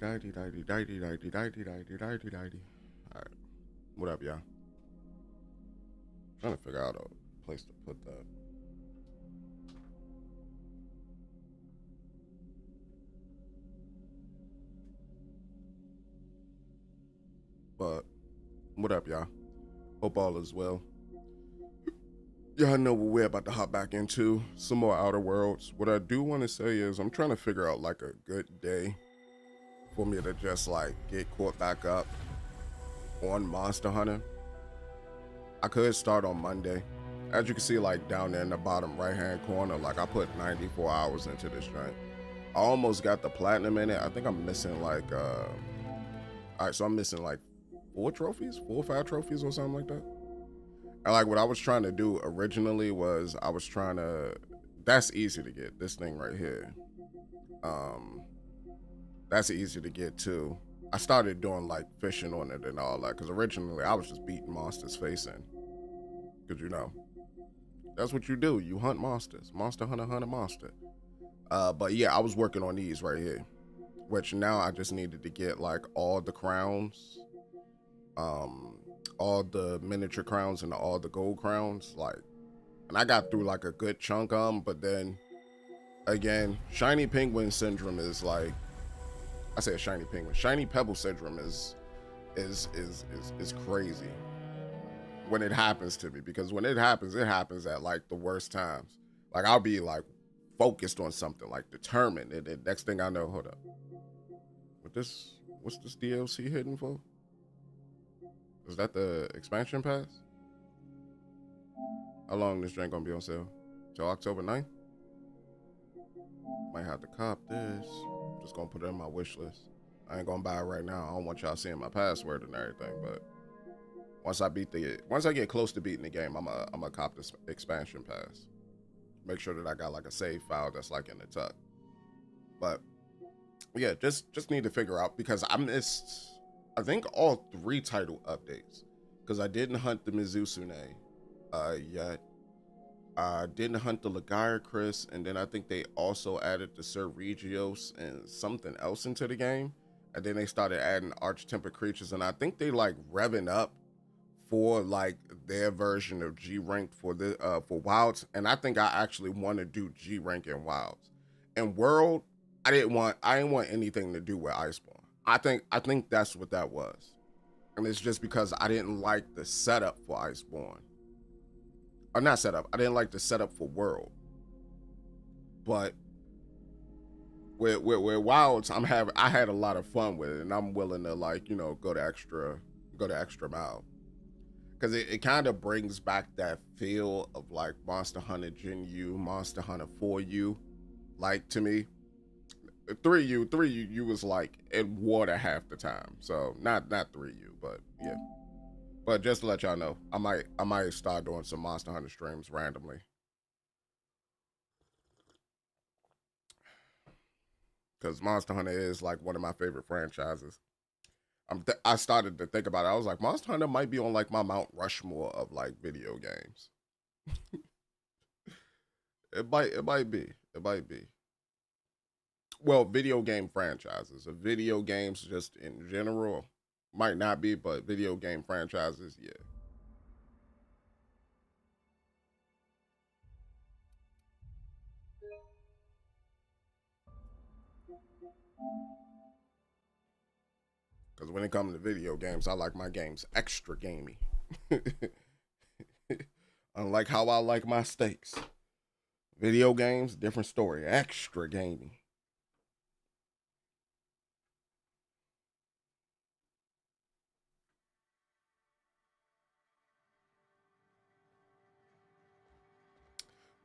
Alright, what up, y'all? Trying to figure out a place to put that. But what up, y'all? Hope all is well. Y'all know what we're about to hop back into. Some more Outer Worlds. What I do want to say is I'm trying to figure out like a good day for me to just like get caught back up on Monster Hunter. I could start on Monday. As you can see, like down there in the bottom right hand corner, like I put 94 hours into this joint. I almost got the platinum in it. I think I'm missing like all right, so I'm missing like 4 or 5 trophies or something like that. And like what I was trying to do originally was I was trying to, that's easy to get, this thing right here. Um that's easy to get too. I started doing like fishing on it and all that because originally I was just beating monsters face in. Because you know, that's what you do. You hunt monsters. Monster hunter, hunt a monster. But yeah, I was working on these right here, which now I just needed to get like all the crowns, um, all the miniature crowns and all the gold crowns. Like, and I got through like a good chunk of them, but then again, shiny penguin syndrome is like, I say shiny penguin, shiny pebble syndrome is crazy when it happens to me because when it happens at like the worst times. Like I'll be like focused on something, like determined, and the next thing I know, hold up, what's this DLC hidden for? Is that the expansion pass? How long this drink gonna be on sale? Till October 9th? Might have to cop this. Just gonna put it in my wish list. I ain't gonna buy it right now. I don't want y'all seeing my password and everything, but once I get close to beating the game, I'm a cop this expansion pass. Make sure that I got like a save file that's like in the tuck. But yeah, just need to figure out because I missed I think all 3 title updates because I didn't hunt the Mizusune yet. I didn't hunt the Lagiacrus, and then I think they also added the Sir Regios and something else into the game. And then they started adding Arch Temper creatures, and I think they like revving up for like their version of G rank for wilds. And I think I actually want to do G rank in wilds. In world, I didn't want anything to do with Iceborne. I think that's what that was. And it's just because I didn't like the setup for Iceborne. Or not setup. I didn't like the setup for world. But with wilds, I had a lot of fun with it, and I'm willing to like, you know, go to extra mile. Because it kind of brings back that feel of like Monster Hunter Gen U, Monster Hunter 4U, like to me. 3U was like in water half the time. So not 3U, but yeah. But just to let y'all know, I might start doing some Monster Hunter streams randomly. Because Monster Hunter is like one of my favorite franchises. I started to think about it. I was like, Monster Hunter might be on like my Mount Rushmore of like video games. It might be. Well, video game franchises, video games just in general might not be, but video game franchises, yeah. Because when it comes to video games, I like my games extra gamey. Unlike how I like my steaks. Video games, different story, extra gamey.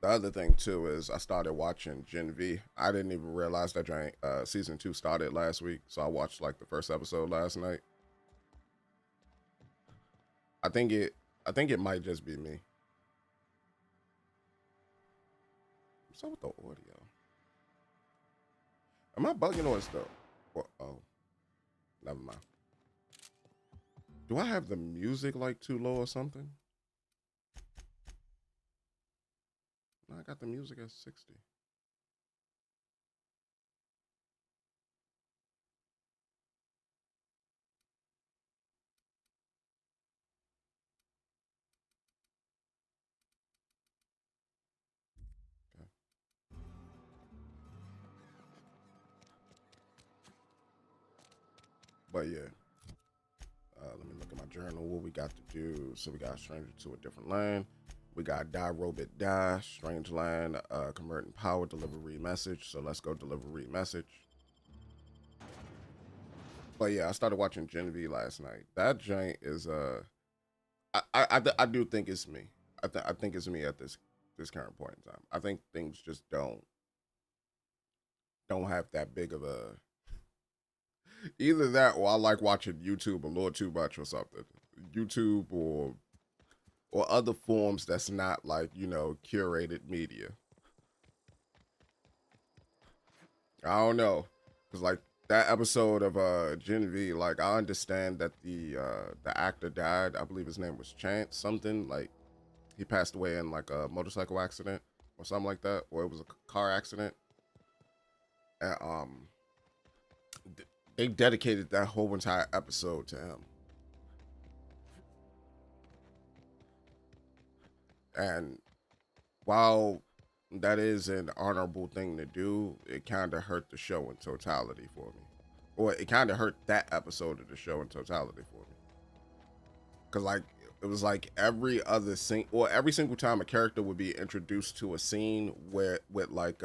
The other thing too is I started watching Gen V. I didn't even realize that season 2 started last week, so I watched like the first episode last night. I think it I think it might just be me. What's up with the audio? Am I bugging or stuff? Oh, never mind. Do I have the music like too low or something? No, I got the music at 60. But yeah, let me look at my journal. What we got to do? So we got stranger to a different land. We got die robot die strange land. Converting power, deliver read message. So let's go deliver read message. But yeah, I started watching Genevieve last night. That joint is I do think it's me. I think it's me at this current point in time. I think things just don't have that big of a either that or I like watching YouTube a little too much or something. YouTube or other forms that's not like, you know, curated media. I don't know. Cause like that episode of Genevieve, like I understand that the actor died. I believe his name was Chance something. Like he passed away in like a motorcycle accident or something like that, or it was a car accident. And they dedicated that whole entire episode to him. And while that is an honorable thing to do, it kind of hurt the show in totality for me. Or it kind of hurt that episode of the show in totality for me. Because like it was like every other scene, or every single time a character would be introduced to a scene where with like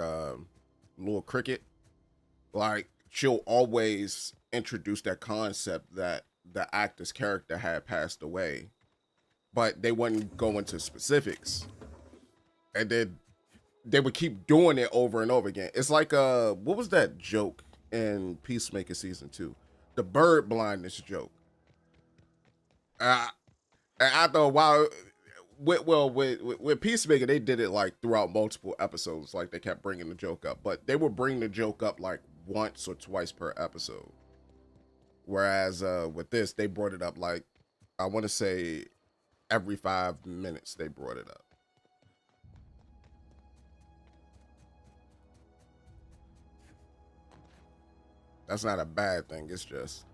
Little Cricket, like she'll always introduce that concept that the actor's character had passed away, but they wouldn't go into specifics, and then they would keep doing it over and over again. It's like what was that joke in Peacemaker season 2, the bird blindness joke. And after a while, with Peacemaker, they did it like throughout multiple episodes. Like they kept bringing the joke up, but they would bring the joke up like once or twice per episode. Whereas with this, they brought it up like I want to say every 5 minutes they brought it up. That's not a bad thing. It's just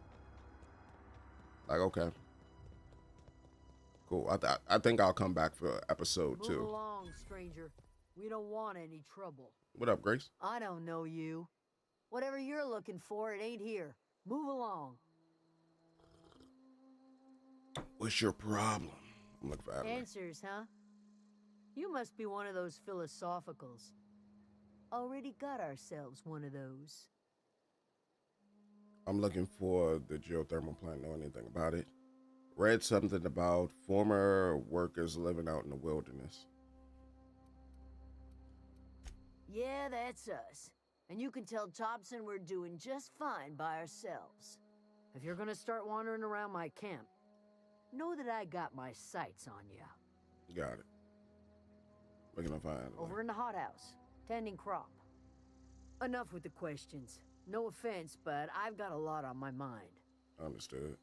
like okay. Cool. I think I'll come back for episode 2. Move along, stranger. We don't want any trouble. What up, Grace? I don't know you. Whatever you're looking for, it ain't here. Move along. What's your problem? I'm looking for Adelaide. Answers, huh? You must be one of those philosophicals. Already got ourselves one of those. I'm looking for the geothermal plant. Know anything about it? Read something about former workers living out in the wilderness. Yeah, that's us. And you can tell Thompson we're doing just fine by ourselves. If you're gonna start wandering around my camp, know that I got my sights on you. Got it. We're gonna find over in the hothouse, tending crop. Enough with the questions. No offense, but I've got a lot on my mind. Understood.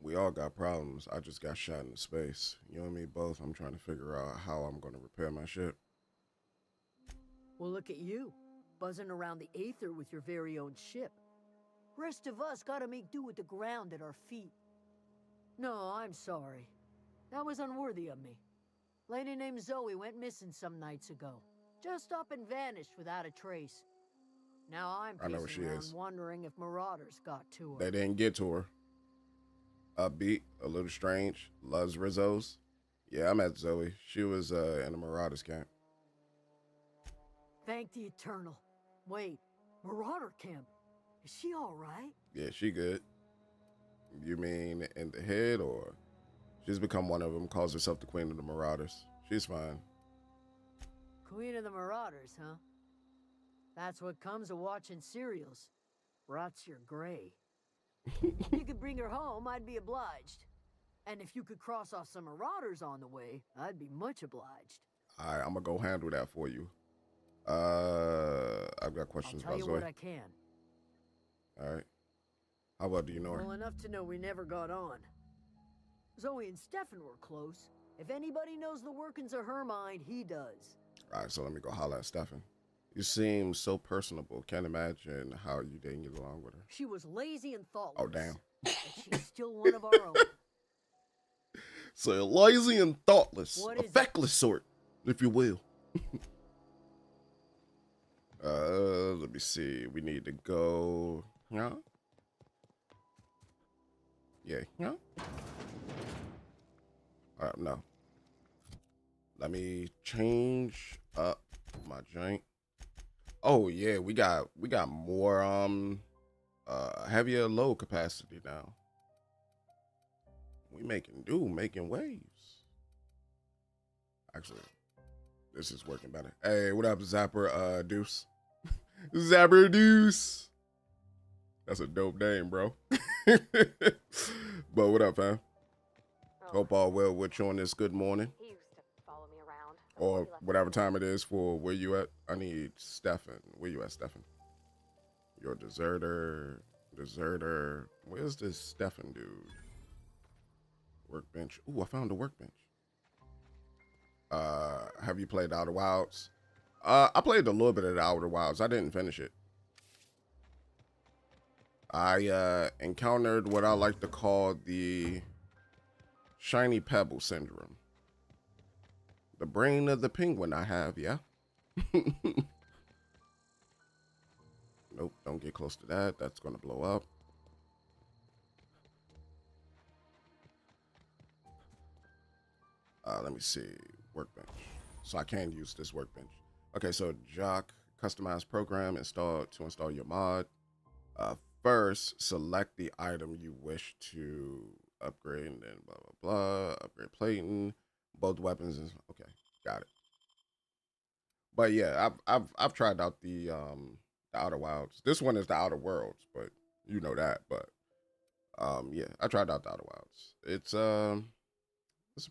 We all got problems. I just got shot into space. You and me both. I'm trying to figure out how I'm going to repair my ship. Well, look at you, buzzing around the aether with your very own ship. Rest of us gotta make do with the ground at our feet. No, I'm sorry. That was unworthy of me. Lady named Zoe went missing some nights ago. Just up and vanished without a trace. Now I'm pacing around wondering if marauders got to her. They didn't get to her. Upbeat, a little strange, loves Rizzos. Yeah, I met Zoe. She was in a Marauders camp. Thank the Eternal. Wait, Marauder camp? Is she all right? Yeah, she good. You mean in the head, or she's become one of them, calls herself the Queen of the Marauders. She's fine. Queen of the Marauders, huh? That's what comes of watching serials. Rots your gray. If you could bring her home, I'd be obliged. And if you could cross off some marauders on the way, I'd be much obliged. All right, I'm gonna go handle that for you. I've got questions about Zoe. I'll tell you what I can. All right. How well do you know her? Well enough to know we never got on. Zoe and Stefan were close. If anybody knows the workings of her mind, he does. All right, so let me go holler at Stefan. You seem so personable. Can't imagine how you didn't get along with her. She was lazy and thoughtless. Oh, damn. But she's still one of our own. So lazy and thoughtless. A feckless sort, if you will. Let me see. We need to go. Yeah. Yeah. No. No. Let me change up my joint. Oh yeah, we got more heavier load capacity now. We making waves. Actually, this is working better. Hey, what up, Zapper Deuce? Zapper Deuce. That's a dope name, bro. But what up, fam? Hope all well with you on this good morning. He used to follow me around. Or whatever time it is for where you at. I need Stefan. Where you at, Stefan? You're a deserter. Deserter. Where's this Stefan dude? Workbench. Ooh, I found a workbench. Have you played Outer Wilds? I played a little bit of the Outer Wilds. I didn't finish it. I encountered what I like to call the shiny pebble syndrome. The brain of the penguin I have, yeah. Nope, don't get close to that. That's gonna blow up. Let me see. Workbench. So I can use this workbench. Okay, so Jock, customize program, install your mod. First, select the item you wish to upgrade, and then blah blah blah. Upgrade plating, both weapons. Okay, got it. But yeah, I've tried out the Outer Wilds. This one is the Outer Worlds, but you know that. But yeah, I tried out the Outer Wilds. It's a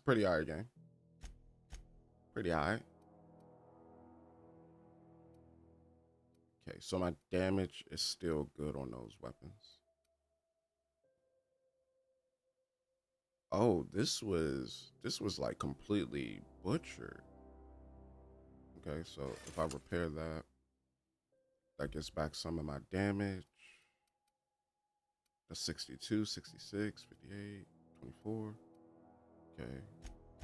pretty alright game. Pretty alright. Okay, so my damage is still good on those weapons. Oh, this was like completely butchered. Okay, so if I repair that, that gets back some of my damage. That's 62, 66, 58, 24. Okay.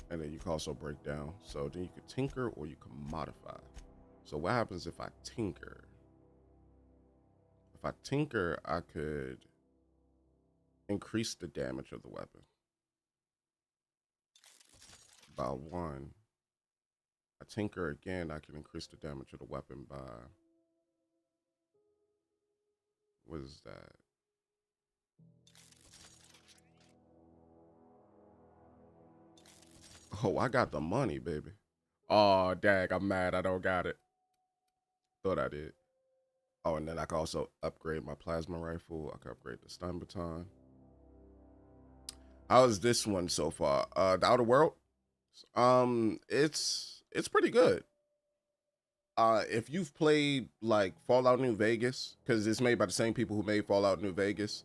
And then you can also break down. So then you could tinker or you can modify. So what happens if I tinker? If I tinker, I could increase the damage of the weapon by 1. I tinker again, I can increase the damage of the weapon by, what is that? Oh, I got the money, baby. Oh, dag, I'm mad I don't got it. Thought I did. Oh, and then I can also upgrade my plasma rifle. I can upgrade the stun baton. How's this one so far? The Outer World? It's pretty good. If you've played like Fallout New Vegas, because it's made by the same people who made Fallout New Vegas,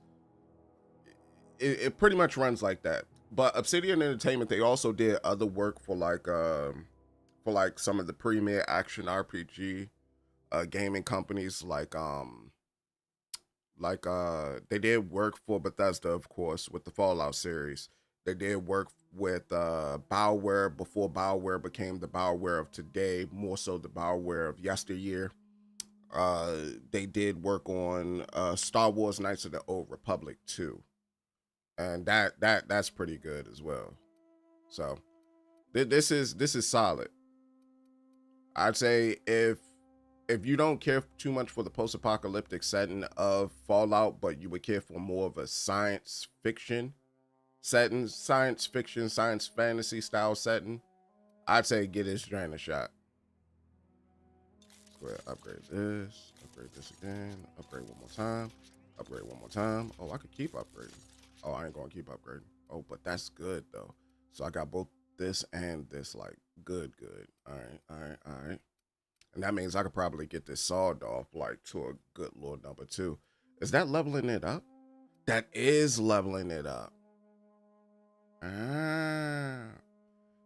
it pretty much runs like that. But Obsidian Entertainment, they also did other work for like some of the premier action RPG gaming companies they did work for Bethesda, of course, with the Fallout series. They did work with BioWare before BioWare became the BioWare of today, more so the BioWare of yesteryear. They did work on Star Wars Knights of the Old Republic too, and that's pretty good as well. So this is solid. I'd say if you don't care too much for the post-apocalyptic setting of Fallout, but you would care for more of a science fiction setting, science fiction, science fantasy style setting, I'd say get this drain a shot. Let's go ahead, upgrade this again, upgrade one more time, upgrade one more time. Oh, I could keep upgrading. Oh, I ain't gonna keep upgrading. Oh, but that's good though. So I got both this and this, like good. All right. And that means I could probably get this sawed off like to a good little number too. Is that leveling it up? That is leveling it up. Ah.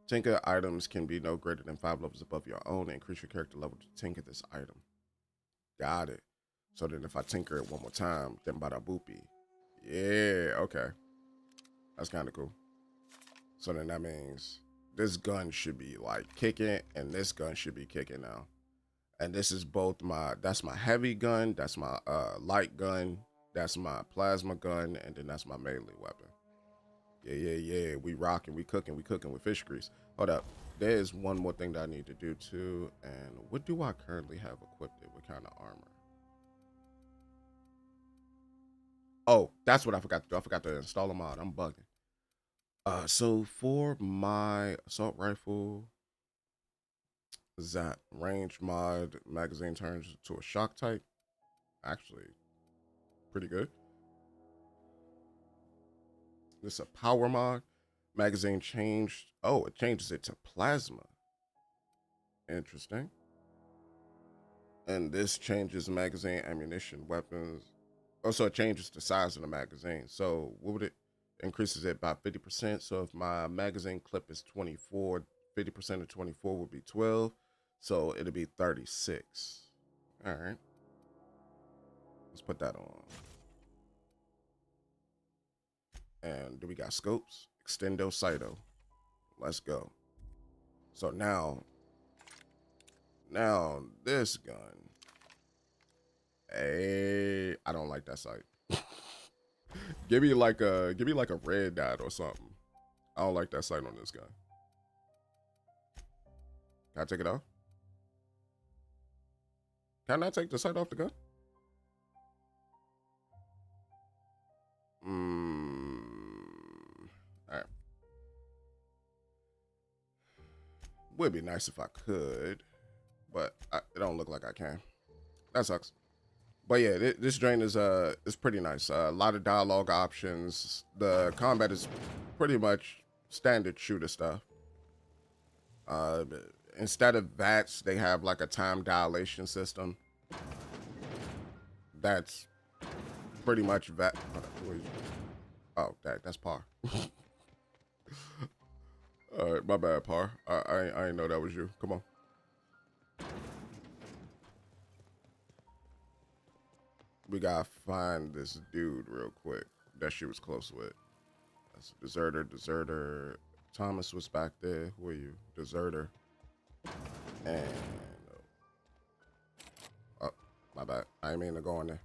Tinker items can be no greater than 5 levels above your own. Increase your character level to tinker this item. Got it. So then if I tinker it one more time, then bada boopy. Yeah, okay. That's kind of cool. So then that means this gun should be like kicking and this gun should be kicking now. And this is both that's my heavy gun, that's my light gun, that's my plasma gun, and then that's my melee weapon. Yeah. We rocking, we cooking with fish grease. Hold up. There's one more thing that I need to do too. And what do I currently have equipped? What kind of armor? Oh, that's what I forgot to do. I forgot to install a mod. I'm bugging. So for my assault rifle, that range mod magazine turns to a shock type. Actually, pretty good. This is a power mod. Magazine changed. Oh, it changes it to plasma. Interesting. And this changes magazine, ammunition, weapons. Also, it changes the size of the magazine. So what would it increases it by 50%? So if my magazine clip is 24, 50% of 24 would be 12. So it'll be 36. All right. Let's put that on. And do we got scopes? Extendo Cyto. Let's go. So now this gun. Hey, I don't like that sight. give me like a red dot or something. I don't like that sight on this gun. Can I take it off? Can I take the sight off the gun? All right. Would be nice if I could, but it don't look like I can. That sucks. But yeah, this drain is pretty nice. A lot of dialogue options. The combat is pretty much standard shooter stuff. Instead of VATS, they have like a time dilation system. That's pretty much VAT. Oh, that's Par. All right, my bad, Par. I didn't know that was you. Come on. We gotta find this dude real quick that she was close with. That's a deserter. Thomas was back there. Who are you? Deserter. And oh, my bad. I didn't mean to go in there.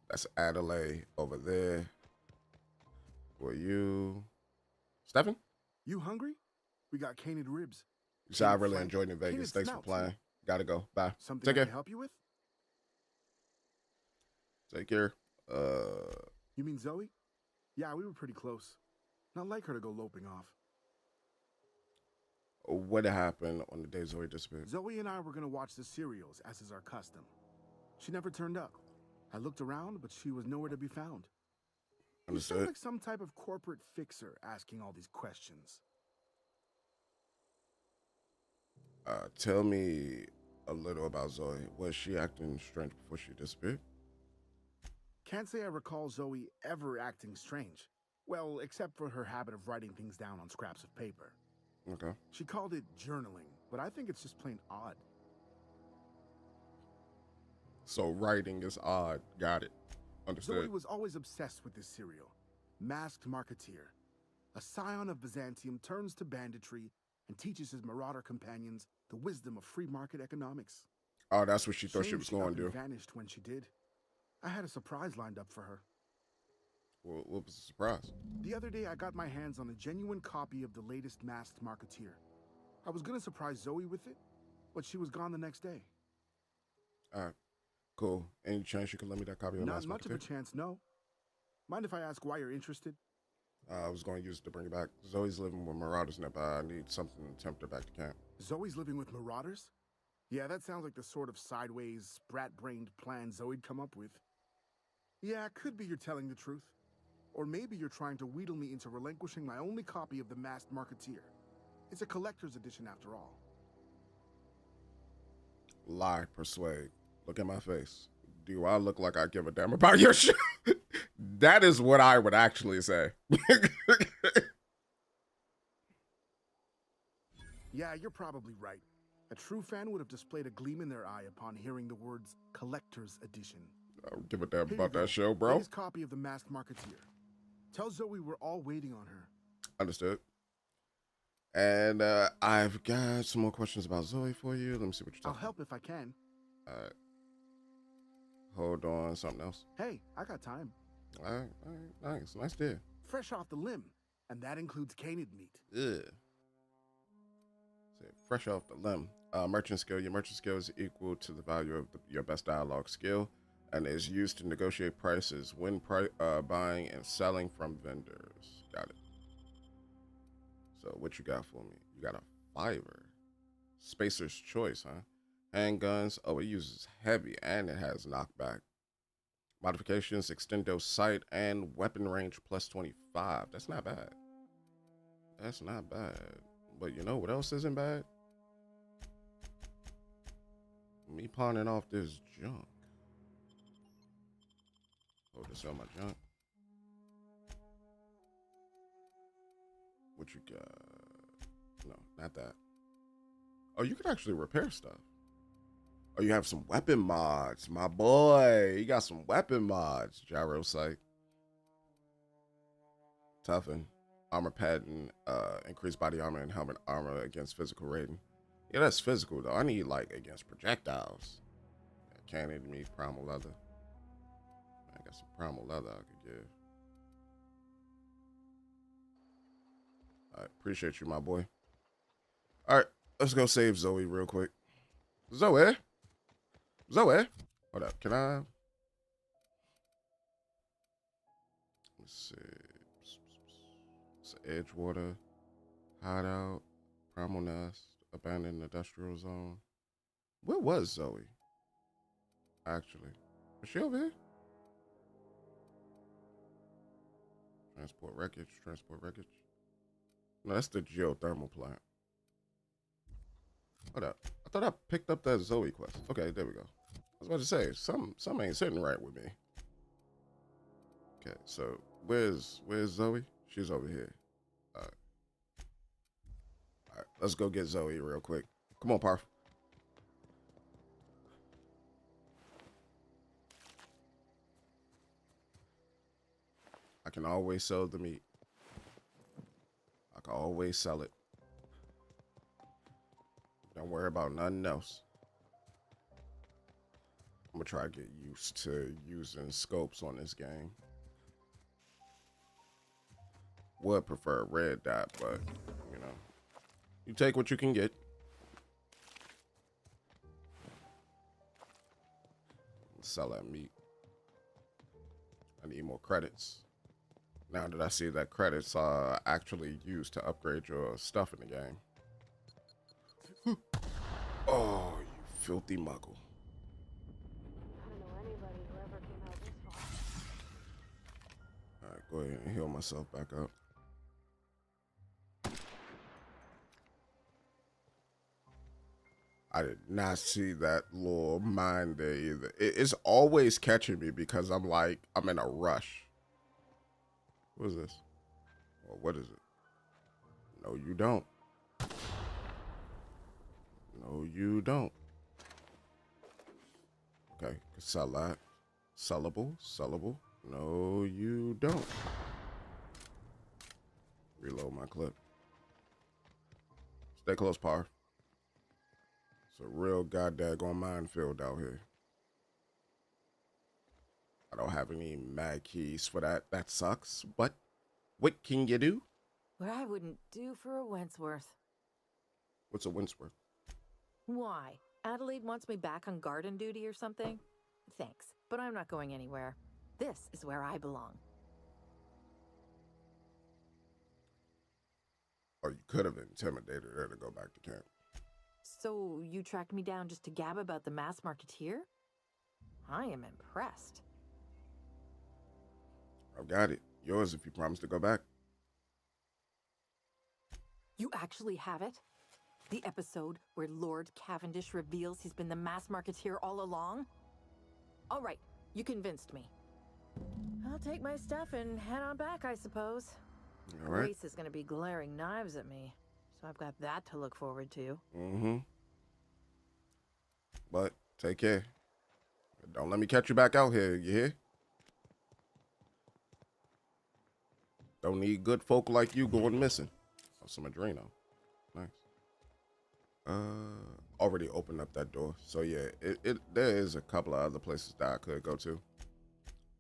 That's Adelaide over there. Who are you? Stefan? You hungry? We got canid ribs. So I really enjoyed in Vegas. Thanks for playing. Gotta go. Bye. Something Take I care. can help you with? Take care. You mean Zoe? Yeah, we were pretty close. Not like her to go loping off. What happened on the day Zoe disappeared? Zoe and I were gonna watch the serials, as is our custom. She never turned up. I looked around, but she was nowhere to be found. You sound like some type of corporate fixer asking all these questions. Tell me a little about Zoe. Was she acting strange before she disappeared? Can't say I recall Zoe ever acting strange. Well, except for her habit of writing things down on scraps of paper. Okay. She called it journaling, but I think it's just plain odd. So writing is odd. Got it. Understood. Zoe was always obsessed with this serial. Masked Marketeer. A scion of Byzantium turns to banditry and teaches his marauder companions the wisdom of free market economics. Oh, that's what she thought she was going to do. Vanished when she did. I had a surprise lined up for her. What was the surprise? The other day, I got my hands on a genuine copy of the latest Masked Marketeer. I was going to surprise Zoe with it, but she was gone the next day. All right. Cool. Any chance you could let me that copy of Masked Marketeer? Not much of a chance, no. Mind if I ask why you're interested? I was going to use it to bring it back. Zoe's living with marauders nearby. I need something to tempt her back to camp. Zoe's living with marauders? Yeah, that sounds like the sort of sideways, sprat-brained plan Zoe'd come up with. Yeah, could be you're telling the truth. Or maybe you're trying to wheedle me into relinquishing my only copy of the Masked Marketeer. It's a collector's edition after all. Lie, persuade. Look at my face. Do I look like I give a damn about your shit? That is what I would actually say. Yeah, you're probably right. A true fan would have displayed a gleam in their eye upon hearing the words collector's edition. I don't give a damn about that show, bro. His copy of the Masked Marketeer. Tell Zoe we're all waiting on her. Understood. And I've got some more questions about Zoe for you. Let me see what you're talking about. I'll help if I can. All right. Hold on, something else. Hey, I got time. All right, nice deal. fresh off the limb, and that includes canid meat. Ugh. Say, fresh off the limb. Merchant skill. Your merchant skill is equal to the value of your best dialogue skill, and is used to negotiate prices when buying and selling from vendors. Got it. So what you got for me? You got a fiver. Spacer's choice, huh? Handguns. Oh, it uses heavy and it has knockback. Modifications, extendo sight and weapon range plus 25. That's not bad. That's not bad. But you know what else isn't bad? Me pawning off this junk. Oh, to sell my junk. What you got? No, not that. Oh, you can actually repair stuff. Oh, you have some weapon mods, my boy. You got some weapon mods. Gyro sight. Toughen. Armor pattern. Increased body armor and helmet armor against physical rating. Yeah, that's physical though. I need like against projectiles. Yeah, cannon meat, primal leather. I got some primal leather I could give. I appreciate you, my boy. All right, let's go save Zoe real quick. Zoe? Zoe? Hold up, can I? Let's see. It's Edgewater, Hideout, Primal Nest, Abandoned Industrial Zone. Where was Zoe? Actually, is she over here? Transport wreckage, transport wreckage. No, that's the geothermal plant. Hold up. I thought I picked up that Zoe quest. Okay, there we go. I was about to say, some ain't sitting right with me. Okay, so where's Zoe? She's over here. All right, let's go get Zoe real quick. Come on, Parf. I can always sell the meat. I can always sell it. Don't worry about nothing else. I'm gonna try to get used to using scopes on this game. Would prefer red dot, but you know, you take what you can get. Sell that meat. I need more credits. Now that I see that credits are actually used to upgrade your stuff in the game. Oh, you filthy muggle. I don't know anybody who ever came out this far. All right, go ahead and heal myself back up. I did not see that little mine there either. It's always catching me because I'm in a rush. What is this? Or what is it? No, you don't. No, you don't. Okay, sell that. Sellable, sellable. No, you don't. Reload my clip. Stay close, Par. It's a real goddamn minefield out here. I don't have any mag keys for that. That sucks. But what can you do? What I wouldn't do for a Wentworth. What's a Winsworth? Why? Adelaide wants me back on garden duty or something? Thanks, but I'm not going anywhere. This is where I belong. Or you could have intimidated her to go back to camp. So you tracked me down just to gab about the mass marketeer? I am impressed. I've got it. Yours if you promise to go back. You actually have it? The episode where Lord Cavendish reveals he's been the mass marketeer all along? All right, you convinced me. I'll take my stuff and head on back, I suppose. All right. Grace is going to be glaring knives at me, so I've got that to look forward to. Mm-hmm. But take care. Don't let me catch you back out here, you hear? Don't need good folk like you going missing. Oh, some Adreno. Nice. Already opened up that door. So yeah, there is a couple of other places that I could go to.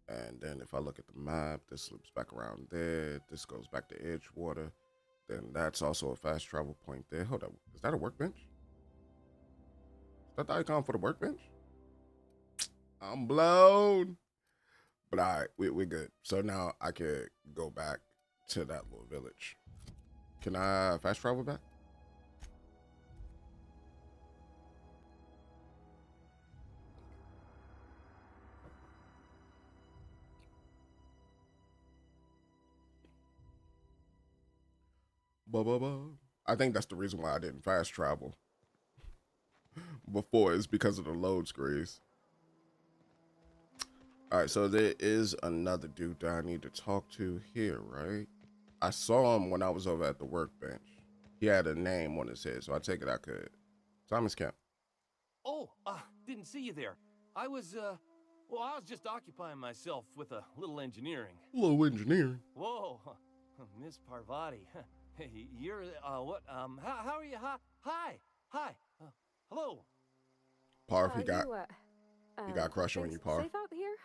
And then if I look at the map, this loops back around there. This goes back to Edgewater. Then that's also a fast travel point there. Hold up. Is that a workbench? Is that the icon for the workbench? I'm blown. But all right, we're good. So now I could go back to that little village. Can I fast travel back? I think that's the reason why I didn't fast travel before, is because of the load screens. All right, so there is another dude that I need to talk to here, right? I saw him when I was over at the workbench. He had a name on his head, so I take it I could. Thomas Kemp. Oh, didn't see you there. I was just occupying myself with a little engineering. Hello, engineering. Whoa, Miss Parvati. Hey, you're, what, how are you? Hi. Hello. Parv, he got a crush on you, Parv. Safe out here?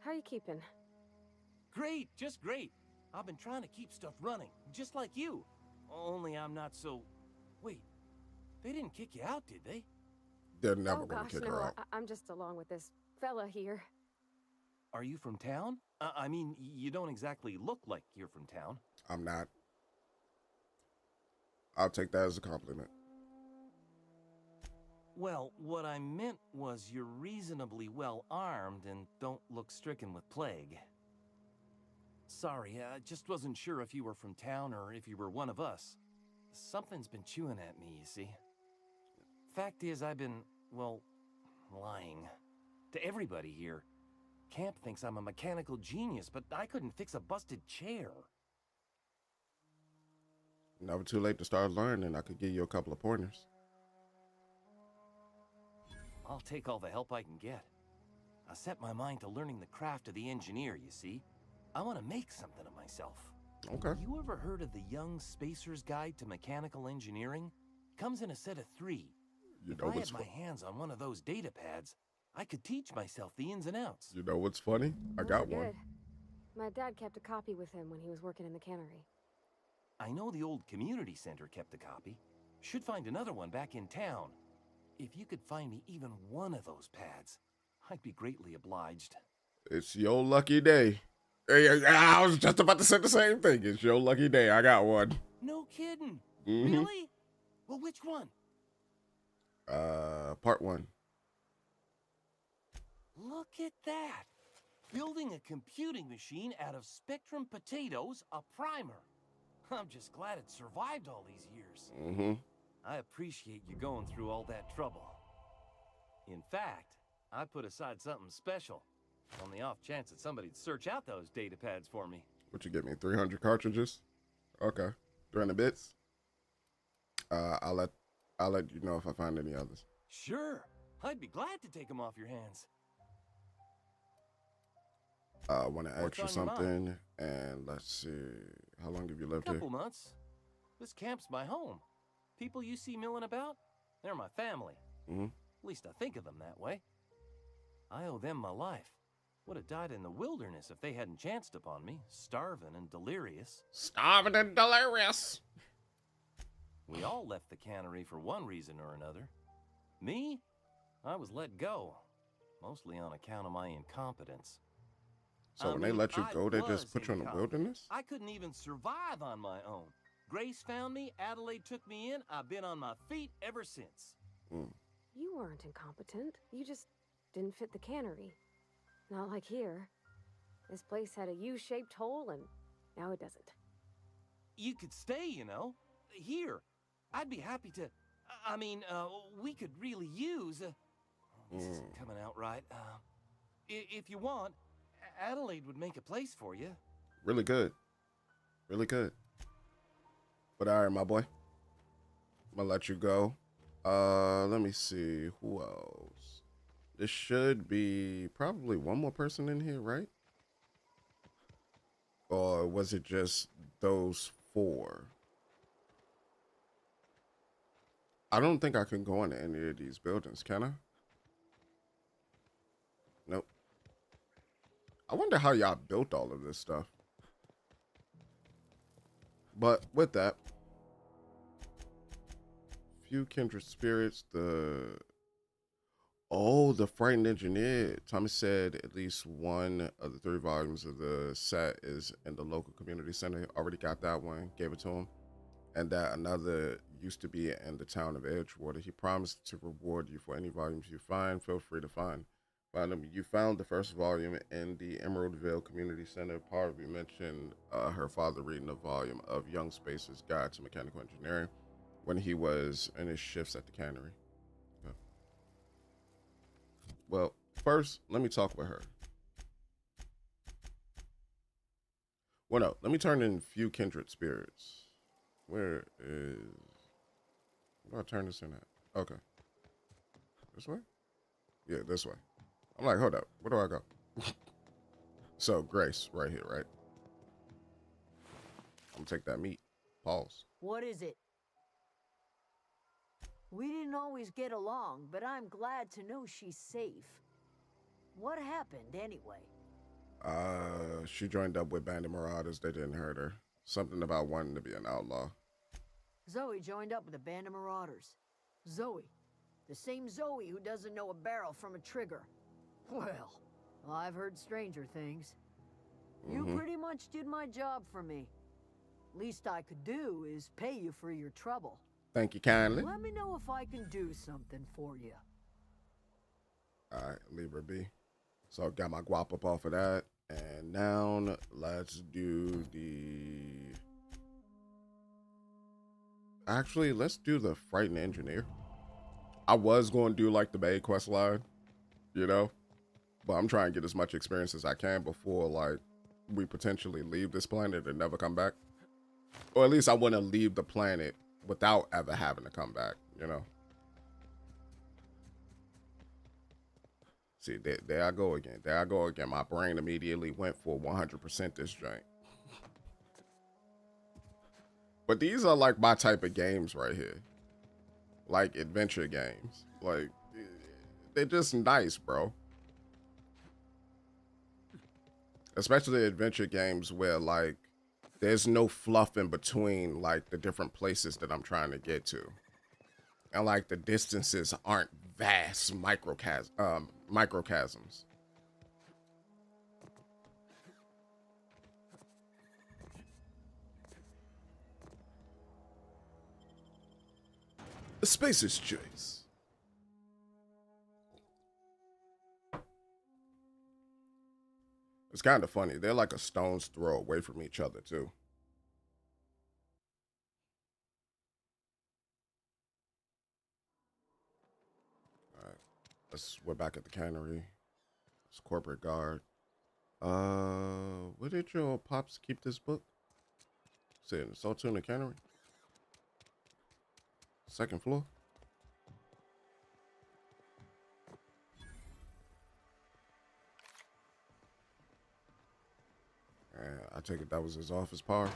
How are you keeping? Great, just great. I've been trying to keep stuff running, just like you. Only I'm not so... Wait, they didn't kick you out, did they? They're never Oh gonna gosh, kick no, her out. I'm just along with this fella here. Are you from town? I mean, you don't exactly look like you're from town. I'm not. I'll take that as a compliment. Well, what I meant was you're reasonably well armed and don't look stricken with plague. Sorry, I just wasn't sure if you were from town or if you were one of us. Something's been chewing at me, you see. Fact is, I've been, well, lying. To everybody here. Camp thinks I'm a mechanical genius, but I couldn't fix a busted chair. Never too late to start learning. I could give you a couple of pointers. I'll take all the help I can get. I set my mind to learning the craft of the engineer, you see. I want to make something of myself. Okay. You ever heard of the Young Spacer's Guide to Mechanical Engineering? Comes in a set of 3. You If know I what's had my hands on one of those data pads, I could teach myself the ins and outs. You know what's funny? I Those got are one. good. My dad kept a copy with him when he was working in the cannery. I know the old community center kept a copy. Should find another one back in town. If you could find me even one of those pads, I'd be greatly obliged. It's your lucky day. Hey, I was just about to say the same thing. It's your lucky day. I got one. No kidding. Mhm. Really? Well, which one? Part 1. Look at that. Building a computing machine out of Spectrum potatoes, a primer. I'm just glad it survived all these years. Mm-hmm. I appreciate you going through all that trouble. In fact, I put aside something special on the off chance that somebody'd search out those data pads for me. What you get me? 300 cartridges? Okay. 300 bits? I'll let you know if I find any others. Sure. I'd be glad to take them off your hands. I want to ask What's you on your mind? something, and let's see. How long have you lived here? Couple months. This camp's my home. People you see milling about, they're my family. Mm-hmm. At least I think of them that way. I owe them my life. Would have died in the wilderness if they hadn't chanced upon me, starving and delirious. Starving and delirious. We all left the cannery for one reason or another. Me? I was let go, mostly on account of my incompetence. So when they mean, let you I go, they just was put you in the incompetent. wilderness? I couldn't even survive on my own. Grace found me, Adelaide took me in, I've been on my feet ever since. Mm. You weren't incompetent. You just didn't fit the cannery. Not like here. This place had a U-shaped hole, and now it doesn't. You could stay, you know. Here. I'd be happy to... we could really use... this isn't coming out right. If you want, Adelaide would make a place for you. Really good. Really good. But all right, my boy. I'm going to let you go. Let me see. Who else? There should be probably one more person in here, right? Or was it just those 4? I don't think I can go into any of these buildings, can I? Nope. I wonder how y'all built all of this stuff. But with that, few kindred spirits, the Frightened Engineer. Thomas said at least one of the 3 volumes of the set is in the local community center. Already got that one, gave it to him. And that another used to be in the town of Edgewater. He promised to reward you for any volumes you find. Feel free to find them. You found the first volume in the Emeraldville Community Center. Parvati mentioned her father reading a volume of Young Space's Guide to Mechanical Engineering when he was in his shifts at the cannery. Well, first, let me talk with her. Well, no, let me turn in few kindred spirits. Where do I turn this in at? Okay. This way? Yeah, this way. I'm like, hold up. Where do I go? So, Grace, right here, right? I'm gonna take that meat. Pause. What is it? We didn't always get along, but I'm glad to know she's safe. What happened, anyway? She joined up with bandit marauders. They didn't hurt her. Something about wanting to be an outlaw. Zoe joined up with the band of marauders. Zoe. The same Zoe who doesn't know a barrel from a trigger. Well, I've heard stranger things. You pretty much did my job for me. Least I could do is pay you for your trouble. Thank you kindly. Let me know if I can do something for you. All right, leave her be. So I got my guap up off of that. And now let's do let's do the Frightened Engineer. I was going to do like the main quest line, you know, but I'm trying to get as much experience as I can before like we potentially leave this planet and never come back. Or at least I want to leave the planet without ever having to come back, you know. See, there I go again. There I go again. My brain immediately went for 100% this joint. But these are like my type of games right here. Like adventure games. Like, they're just nice, bro. Especially adventure games where like there's no fluff in between like the different places that I'm trying to get to. And like the distances aren't vast microchasms. The Spacer's Choice. It's kind of funny. They're like a stone's throw away from each other too. We're back at the cannery. It's corporate guard. Where did your pops keep this book? See, it's all in the cannery. 2nd floor. And I take it that was his office power.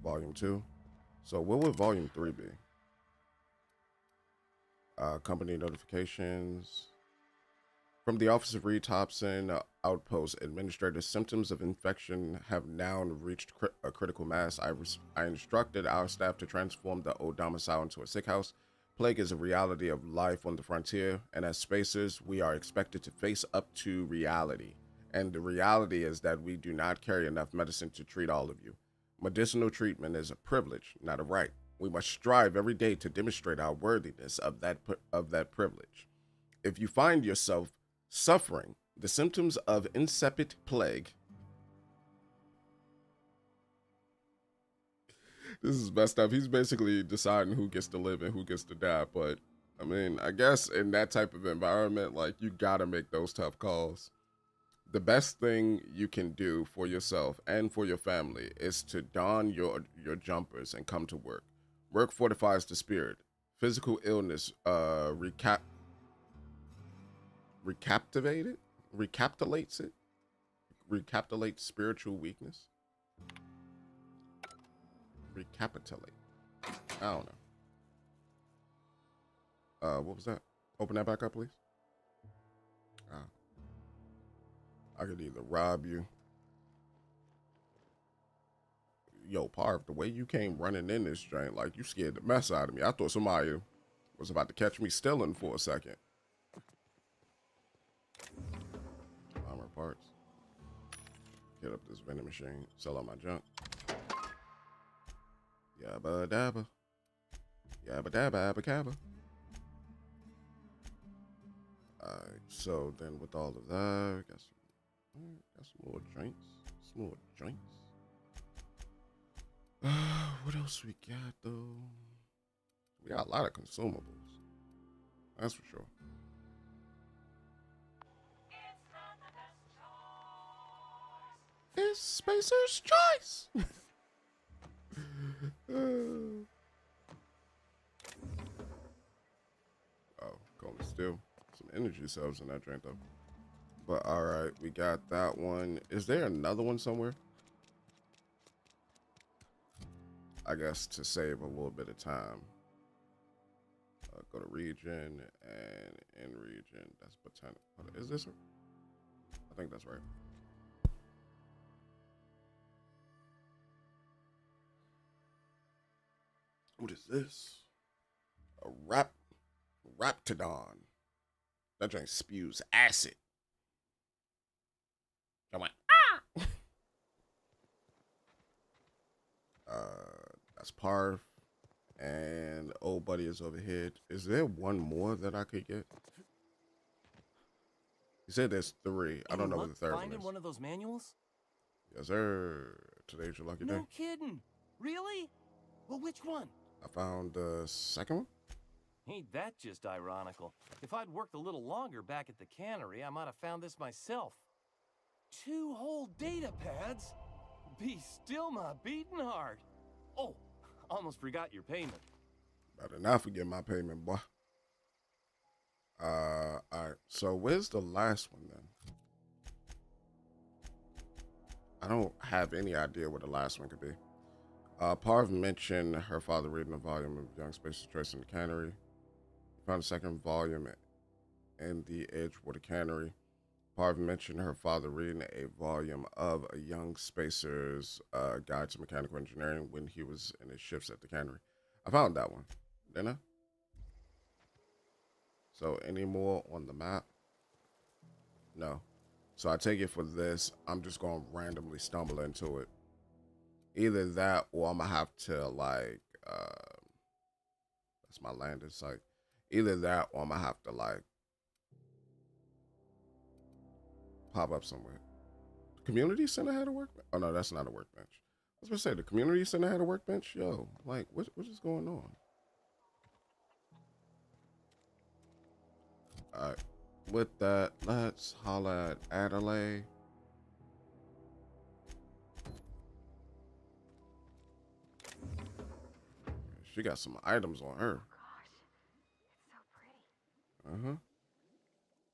Volume 2. So what would volume 3 be? Company notifications. From the office of Reed Thompson, outpost administrator, symptoms of infection have now reached a critical mass. I instructed our staff to transform the old domicile into a sick house. Plague is a reality of life on the frontier, and as spacers, we are expected to face up to reality. And the reality is that we do not carry enough medicine to treat all of you. Medicinal treatment is a privilege, not a right. We must strive every day to demonstrate our worthiness of that privilege. If you find yourself suffering the symptoms of incipient plague, this is messed up. He's basically deciding who gets to live and who gets to die. But I mean, I guess in that type of environment, like you gotta make those tough calls. The best thing you can do for yourself and for your family is to don your jumpers and come to work. Work fortifies the spirit. Physical illness recapitulates spiritual weakness. Recapitulate. I don't know. What was that? Open that back up, please. I could either rob you. Yo, Parv, the way you came running in this joint, like you scared the mess out of me. I thought somebody was about to catch me stealing for a second. Armor parts. Hit up this vending machine. Sell out my junk. Yabba dabba. Yabba dabba abba cabba. Alright, so then with all of that, got some more joints. Some more joints. What else we got though? We got a lot of consumables. That's for sure. It's Spacer's choice. Oh, going still some energy cells in that drink though. But all right, we got that one. Is there another one somewhere? I guess to save a little bit of time. Go to region and in region. That's botanic. Is this her? I think that's right. What is this? A raptidon. That drink spews acid. I went, that's Parv. And old buddy is over here. Is there one more that I could get? He said there's 3. I don't know what the third one Finding is. one of those manuals? Yes, sir. Today's your lucky day. No kidding. Really? Well, which one? I found the second one. Ain't that just ironical? If I'd worked a little longer back at the cannery, I might have found this myself. 2 whole data pads? Be still my beating heart. Oh, almost forgot your payment. Better not forget my payment, boy. All right. So where's the last one then? I don't have any idea what the last one could be. Parv mentioned her father reading a volume of Young Space's Choice in the Cannery. Found a second volume in the Edgewater Cannery. Parv mentioned her father reading a volume of A Young Spacer's Guide to Mechanical Engineering when he was in his shifts at the cannery. I found that one, didn't I? So any more on the map? No. So I take it for this, I'm just going to randomly stumble into it. Either that or I'm going to have to like, that's my landing site. Either that or I'm going to have to like pop up somewhere. The community center had a workbench? Oh no, that's not a workbench. I was going to say, the community center had a workbench? Yo, like, what is going on? All right. With that, let's holla at Adelaide. She got some items on her. Gosh, it's so pretty. Uh-huh.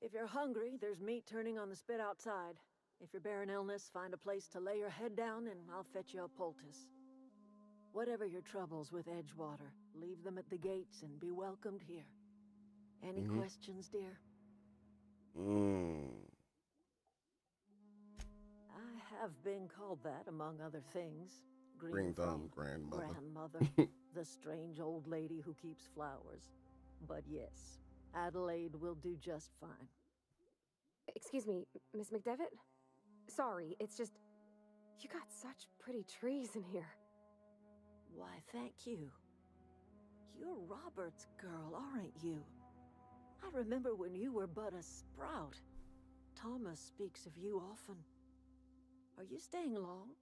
If you're hungry, there's meat turning on the spit outside. If you're bearing illness, find a place to lay your head down and I'll fetch you a poultice. Whatever your troubles with Edgewater, leave them at the gates and be welcomed here. Any questions, dear? I have been called that, among other things. Green thumb grandmother. Grandmother, the strange old lady who keeps flowers. But yes, Adelaide will do just fine. Excuse me, Miss McDevitt? Sorry, it's just... You got such pretty trees in here. Why, thank you. You're Robert's girl, aren't you? I remember when you were but a sprout. Thomas speaks of you often. Are you staying long?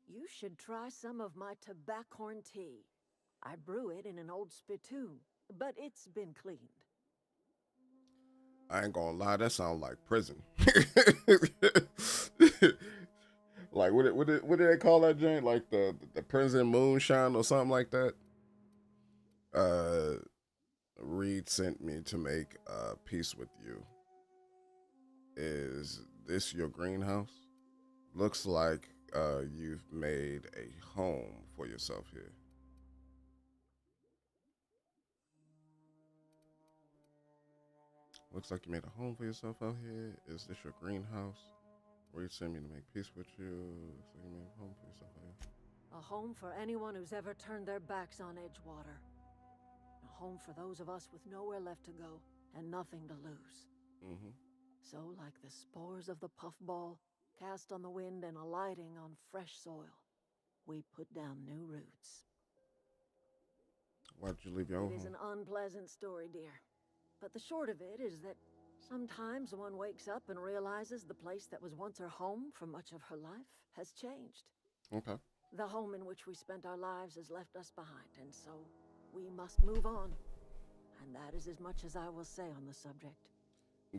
You should try some of my tobaccorn tea. I brew it in an old spittoon, but it's been cleaned. I ain't gonna lie, that sounds like prison. Like what did they call that joint? Like the prison moonshine or something like that. Reed sent me to make peace with you. Is this your greenhouse? Looks like you've made a home for yourself here. Looks like you made a home for yourself out here. Is this your greenhouse? Reed sent me to make peace with you. So you make home for yourself. A home for anyone who's ever turned their backs on Edgewater. A home for those of us with nowhere left to go and nothing to lose. Mm-hmm. So, like the spores of the puffball, cast on the wind and alighting on fresh soil, we put down new roots. Why'd you leave your own It is home? an unpleasant story, dear. But the short of it is that sometimes one wakes up and realizes the place that was once her home for much of her life has changed. Okay. The home in which we spent our lives has left us behind, and so we must move on. And that is as much as I will say on the subject.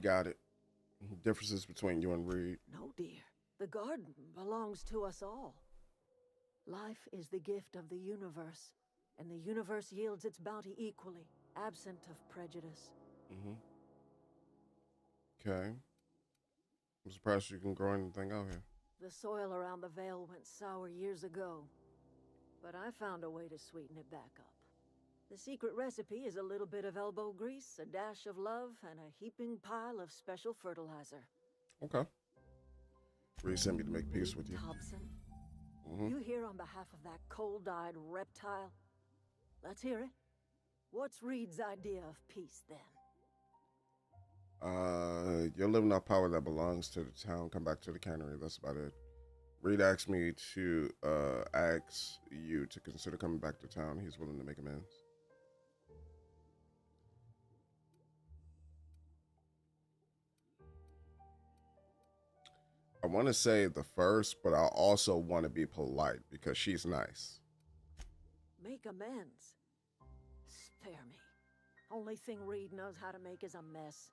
Got it. Differences between you and Reed. No, dear. The garden belongs to us all. Life is the gift of the universe, and the universe yields its bounty equally, absent of prejudice. Mm-hmm. Okay. I'm surprised you can grow anything out here. The soil around the Vale went sour years ago, but I found a way to sweeten it back up. The secret recipe is a little bit of elbow grease, a dash of love, and a heaping pile of special fertilizer. Okay. Reed sent me to make peace with you. Thompson, Mm-hmm. you here on behalf of that cold-eyed reptile? Let's hear it. What's Reed's idea of peace, then? You're living off power that belongs to the town. Come back to the cannery. That's about it. Reed asked me to ask you to consider coming back to town. He's willing to make amends. I want to say the first, but I also want to be polite because she's nice. Make amends. Spare me. Only thing Reed knows how to make is a mess.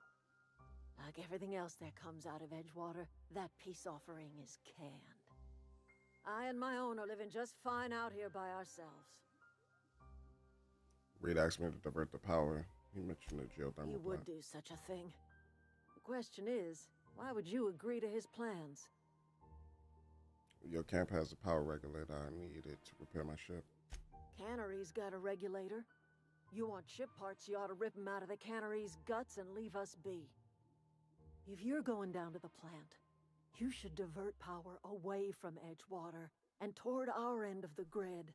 Like everything else that comes out of Edgewater, that peace offering is canned. I and my own are living just fine out here by ourselves. Reed asked me to divert the power. He mentioned the geothermal He would plant. do such a thing. The question is, why would you agree to his plans? Your camp has a power regulator. I need it to repair my ship. Cannery's got a regulator. You want ship parts, you ought to rip them out of the cannery's guts and leave us be. If you're going down to the plant, you should divert power away from Edgewater and toward our end of the grid.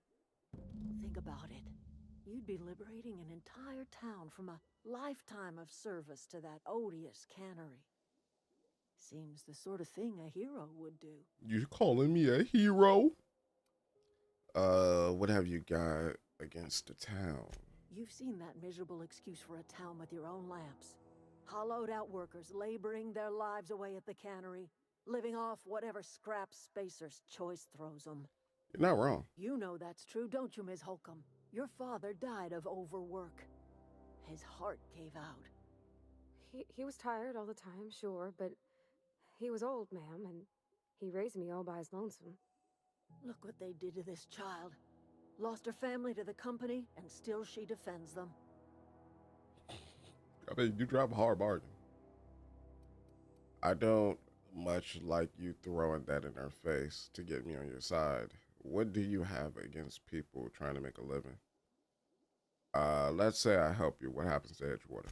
Think about it. You'd be liberating an entire town from a lifetime of service to that odious cannery. Seems the sort of thing a hero would do. You calling me a hero? What have you got against the town? You've seen that miserable excuse for a town with your own lamps. Hollowed out workers laboring their lives away at the cannery, living off whatever scrap Spacer's choice throws them. You're not wrong. You know that's true, don't you, Ms. Holcomb? Your father died of overwork. His heart gave out. He was tired all the time, sure, but he was old, ma'am, and he raised me all by his lonesome. Look what they did to this child. Lost her family to the company, and still she defends them. I mean, you drive a hard bargain. I don't much like you throwing that in her face to get me on your side. What do you have against people trying to make a living? Let's say I help you. What happens to Edgewater?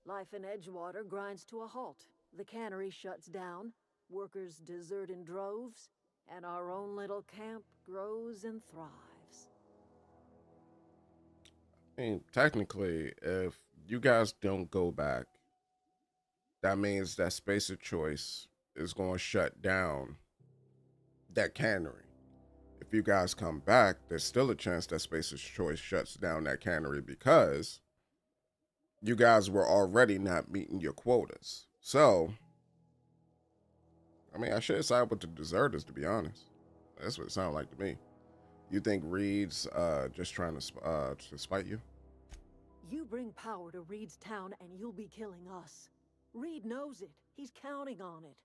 Life in Edgewater grinds to a halt. The cannery shuts down, workers desert in droves, and our own little camp grows and thrives. I mean, technically, if you guys don't go back, that means that Spacer Choice is going to shut down that cannery. If you guys come back, there's still a chance that Spacer's Choice shuts down that cannery because you guys were already not meeting your quotas. So, I mean, I should side with the deserters, to be honest. That's what it sounded like to me. You think Reed's just trying to spite you? You bring power to Reed's town and you'll be killing us. Reed knows it. He's counting on it.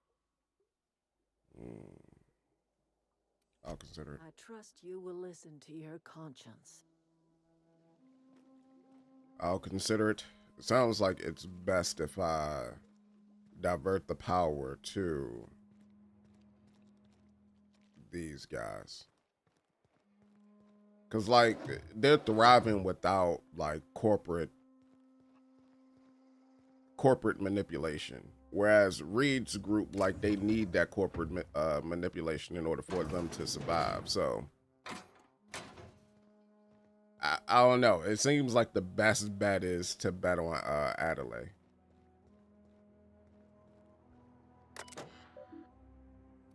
I'll consider it. I trust you will listen to your conscience. I'll consider it. It sounds like it's best if I divert the power to these guys. Because, like, they're thriving without, like, corporate manipulation. Whereas Reed's group, like, they need that corporate manipulation in order for them to survive. So I don't know. It seems like the best bet is to bet on Adelaide.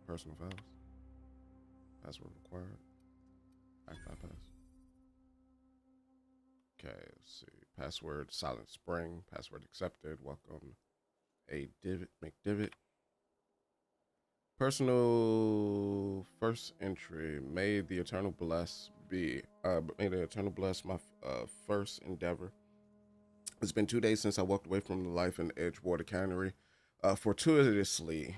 Personal files. Password required. Act bypass. Okay, let's see. Password Silent Spring. Password accepted. Welcome. A divot. Make divot. Personal first entry. May the eternal bless be. May the eternal bless my first endeavor. It's been 2 days since I walked away from the life in Edgewater Cannery. Fortuitously,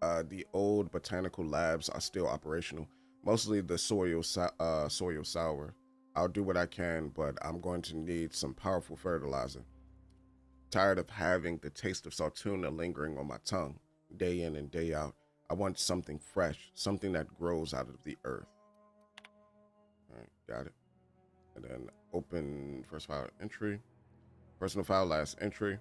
the old botanical labs are still operational. Mostly the soil sour. I'll do what I can, but I'm going to need some powerful fertilizer. Tired of having the taste of saltuna lingering on my tongue, day in and day out. I want something fresh, something that grows out of the earth. All right, got it. And then open first file entry. Personal file last entry.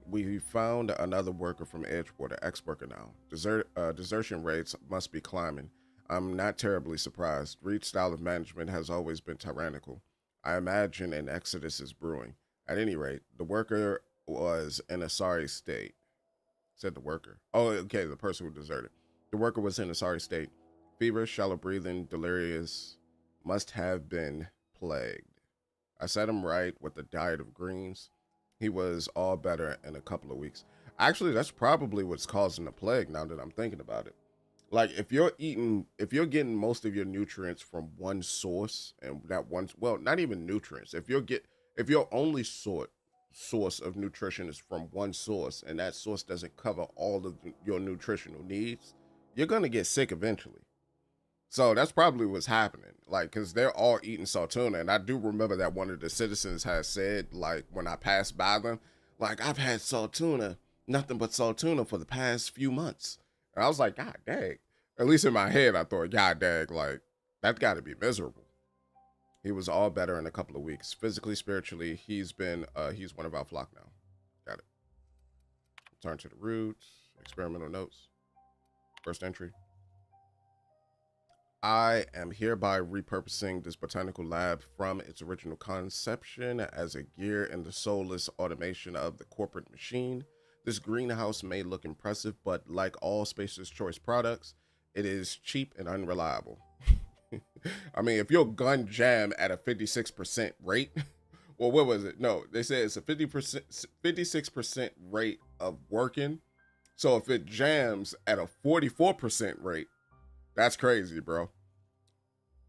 We found another worker from Edgewater, ex-worker now. Desertion rates must be climbing. I'm not terribly surprised. Reed's style of management has always been tyrannical. I imagine an exodus is brewing. At any rate, the worker was in a sorry state. Said the worker. Oh, okay, the person who deserted. The worker was in a sorry state. Feverish, shallow breathing, delirious. Must have been plagued. I set him right with a diet of greens. He was all better in a couple of weeks. Actually, that's probably what's causing the plague now that I'm thinking about it. Like if you're getting most of your nutrients from one source, and that one, well, not even nutrients. If your only source of nutrition is from one source, and that source doesn't cover all of your nutritional needs, you're gonna get sick eventually. So that's probably what's happening. Like, because they're all eating saltuna. And I do remember that one of the citizens has said, like, when I passed by them, like, I've had saltuna, nothing but saltuna for the past few months. And I was like, God dang. At least in my head, I thought, God dang, like, that's got to be miserable. He was all better in a couple of weeks. Physically, spiritually, he's one of our flock now. Got it. Turn to the roots. Experimental notes. First entry. I am hereby repurposing this botanical lab from its original conception as a gear in the soulless automation of the corporate machine. This greenhouse may look impressive, but like all Spacer's Choice products, it is cheap and unreliable. I mean, if your gun jam at a 56% rate, well, what was it? No, they said it's a 56% rate of working. So if it jams at a 44% rate, that's crazy, bro.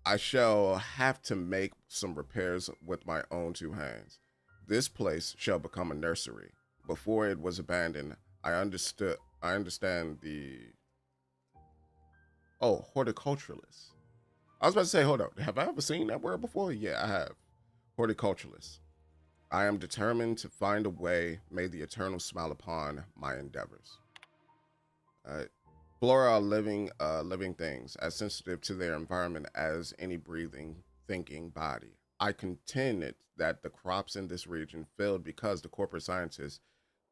I shall have to make some repairs with my own two hands. This place shall become a nursery. Before it was abandoned, I understand the... Oh, horticulturalist. I was about to say, hold up. Have I ever seen that word before? Yeah, I have. Horticulturalist. I am determined to find a way. May the eternal smile upon my endeavors. All right. Flora are living things, as sensitive to their environment as any breathing, thinking body. I contend that the crops in this region failed because the corporate scientists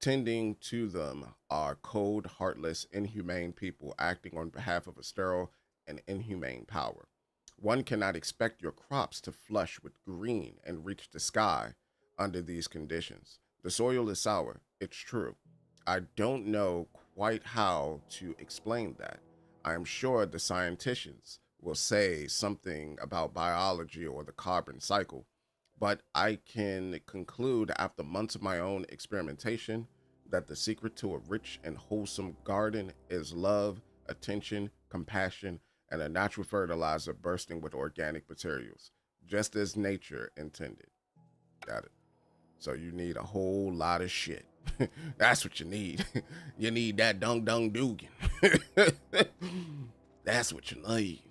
tending to them are cold, heartless, inhumane people acting on behalf of a sterile and inhumane power. One cannot expect your crops to flush with green and reach the sky under these conditions. The soil is sour, it's true. I don't know quite how to explain that. I am sure the scientists will say something about biology or the carbon cycle, but I can conclude after months of my own experimentation that the secret to a rich and wholesome garden is love, attention, compassion, and a natural fertilizer bursting with organic materials, just as nature intended. Got it. So you need a whole lot of shit. That's what you need. You need that dung dugan. That's what you need.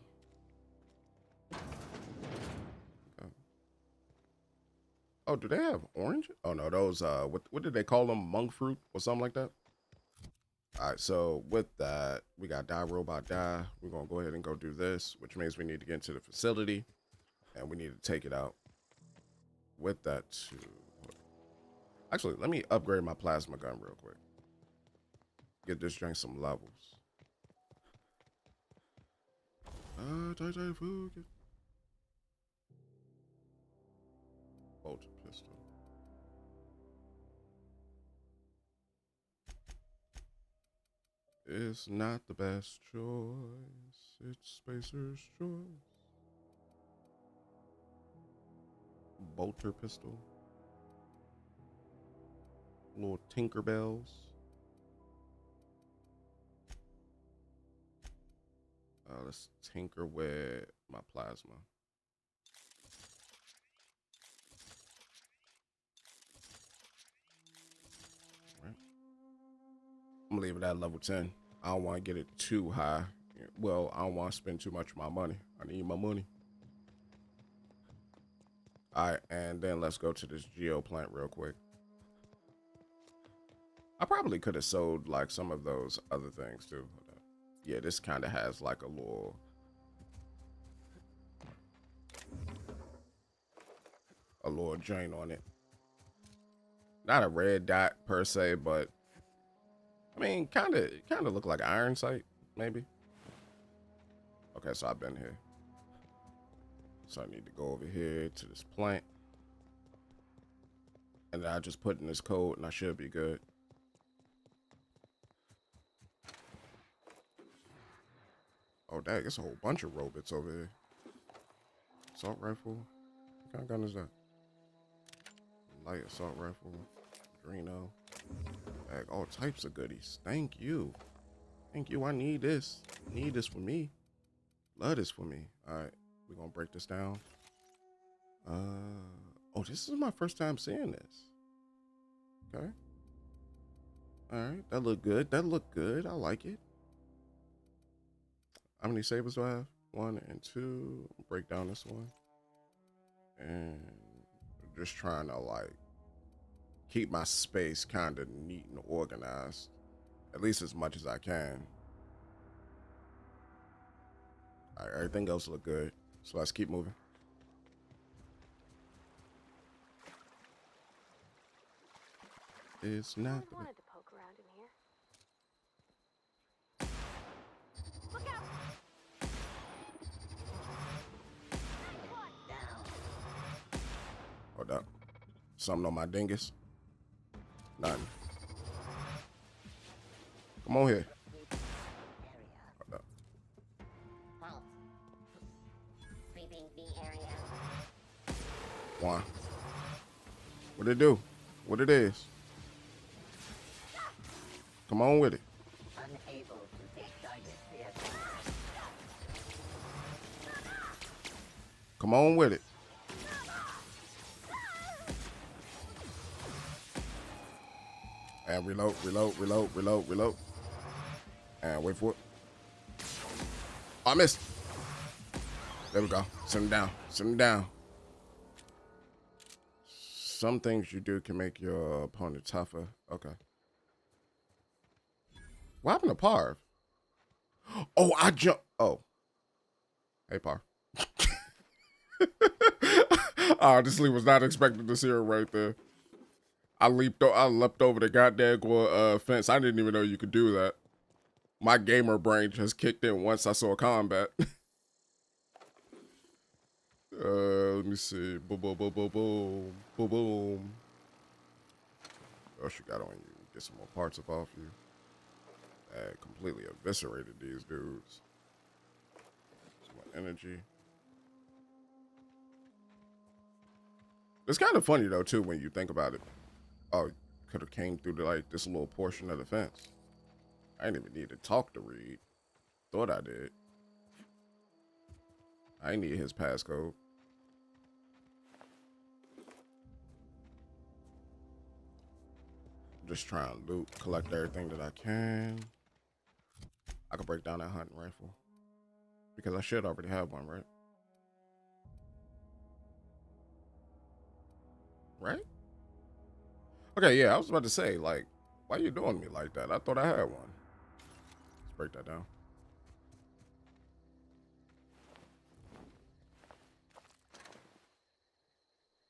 Okay. Oh, do they have orange? Oh no, those what did they call them? Monk fruit or something like that? All right, so with that, we got die robot die. We're gonna go ahead and go do this, which means we need to get into the facility and we need to take it out. With that too. Actually, let me upgrade my plasma gun real quick. Get this drink some levels. Bolter pistol. It's not the best choice. It's Spacer's choice. Bolter pistol. Little Tinkerbells. Let's tinker with my plasma. Right. I'm gonna leave it at level 10. I don't want to get it too high. Well, I don't want to spend too much of my money. I need my money. All right, and then let's go to this geo plant real quick. I probably could have sold like some of those other things too. Yeah, this kind of has like a little joint on it. Not a red dot per se, but I mean, kind of look like iron sight, maybe. Okay, so I've been here. So I need to go over here to this plant. And then I just put in this code and I should be good. Oh, dang, it's a whole bunch of robots over here. Assault rifle. What kind of gun is that? Light assault rifle. Drino. Dang, all types of goodies. Thank you. Thank you. I need this. Need this for me. Love this for me. All right, we're gonna break this down. Oh, this is my first time seeing this. Okay. All right, that looked good. That looked good. I like it. How many sabers do I have? 1 and 2. Break down this one. And just trying to like keep my space kind of neat and organized, at least as much as I can. All right, everything else look good, so let's keep moving. It's not. I wanted to poke around in here. Look out! Hold up. Something on my dingus? Nothing. Come on here. Hold up. Halt. Sweeping the area. One. What it do? What it is? Come on with it. Unable to take target vehicle. Come on with it. And reload, reload, reload, reload, reload. And wait for it. Oh, I missed. There we go. Sit him down. Sit him down. Some things you do can make your opponent tougher. Okay. What happened to Parv? Oh, I jumped. Oh. Hey, Parv. I honestly was not expecting to see her right there. I leapt over the goddamn fence. I didn't even know you could do that. My gamer brain just kicked in once I saw combat. Let me see. Boom, boom, boom, boom, boom, boom, boom. Oh, she got on you. Get some more parts up off you. Completely eviscerated these dudes. Some more energy. It's kind of funny though too when you think about it. Oh, could have came through like this little portion of the fence. I didn't even need to talk to Reed. Thought I did. I didn't need his passcode. Just try and loot, collect everything that I can. I could break down that hunting rifle. Because I should already have one, right? Right? Okay, yeah, I was about to say, like, why you doing me like that? I thought I had one. Let's break that down.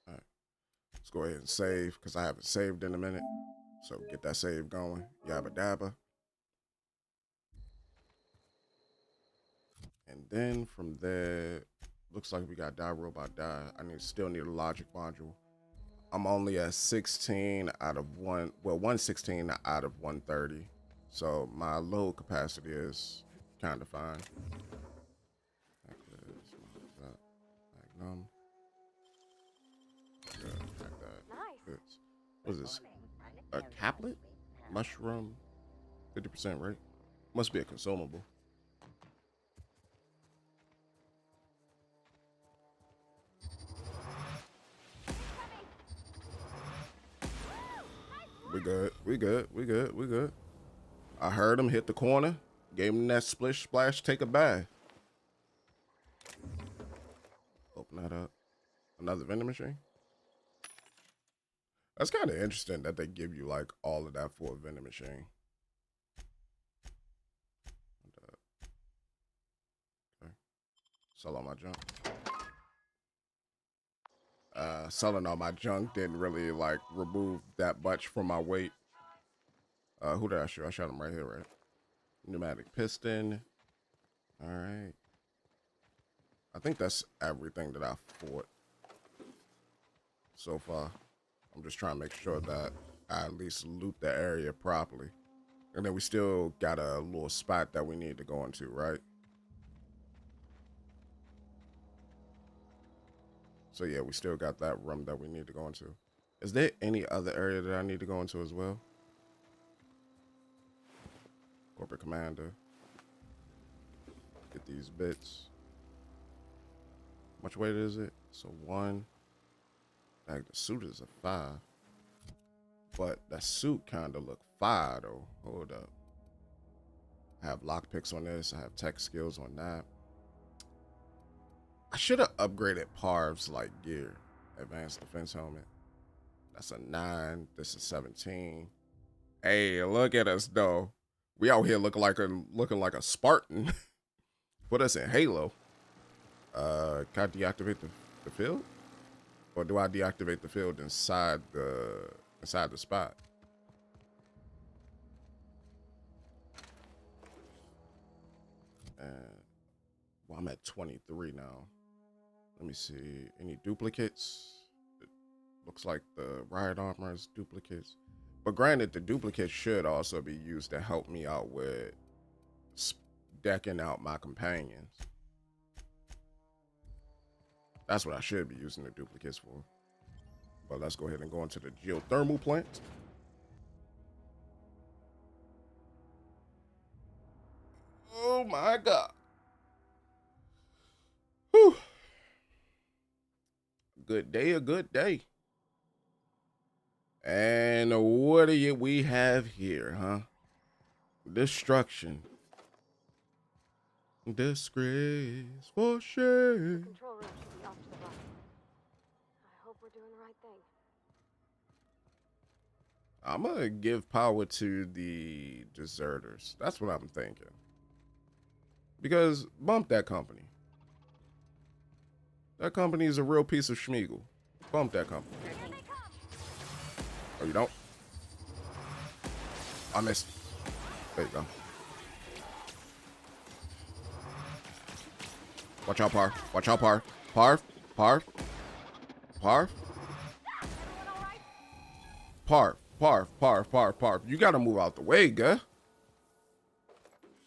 All right. Let's go ahead and save, because I haven't saved in a minute. So get that save going. Yabba dabba. And then from there, looks like we got die robot die. Still need a logic module. I'm only at 16 out of 116 out of 130. So my load capacity is kind of fine. Magnum. Yeah, like that. Nice. What is this? A caplet? Mushroom? 50% rate? Must be a consumable. We good. We good. We good. We good. I heard him hit the corner. Gave him that splish splash. Take a bath. Open that up. Another vending machine. That's kind of interesting that they give you like all of that for a vending machine. Okay. Sell all my junk. Selling all my junk didn't really like remove that much from my weight. Who did I shoot? I shot him right here, right? Pneumatic piston. All right. I think that's everything that I fought so far. I'm just trying to make sure that I at least loot the area properly. And then we still got a little spot that we need to go into, right? So yeah, we still got that room that we need to go into. Is there any other area that I need to go into as well? Corporate commander. Get these bits. How much weight is it? So 1. Like the suit is a 5. But that suit kind of look 5 though. Hold up. I have lockpicks on this. I have tech skills on that. I should have upgraded Parv's like gear. Advanced defense helmet. That's a 9. This is 17. Hey, look at us though. We out here looking like a Spartan. Put us in Halo. Can I deactivate the field? Or do I deactivate the field inside the spot? Well, I'm at 23 now. Let me see. Any duplicates? It looks like the riot armor is duplicates. But granted, the duplicates should also be used to help me out with decking out my companions. That's what I should be using the duplicates for. But let's go ahead and go into the geothermal plant. Oh my God. Whew. Good day, a good day. And what do we have here, huh? Destruction. Disgrace for shame. Control room should be off to the right. I hope we're doing the right thing. I'm gonna give power to the deserters. That's what I'm thinking. Because bump that company. That company is a real piece of schmeagle. Bump that company. Oh, you don't? I missed. There you go. Watch out, Parv. Watch out, Parv. Parv. Parv. Parv. Parv. Parv. Parv. Parv. Parv. You gotta move out the way, guh.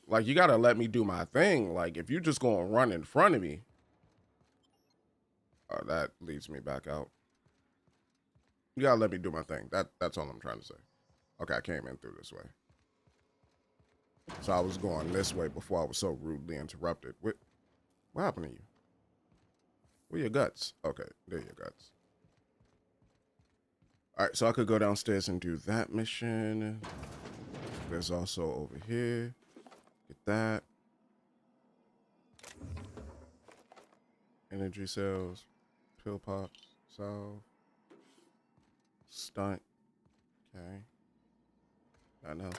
Like, you gotta let me do my thing. Like, if you just gonna run in front of me. That leads me back out. You gotta let me do my thing. That's all I'm trying to say. Okay, I came in through this way. So I was going this way before I was so rudely interrupted. What happened to you? Where your guts? Okay, there your guts. All right, so I could go downstairs and do that mission. There's also over here. Get that. Energy cells. Pill pops. Salve. Stunt. Okay. Nothing else.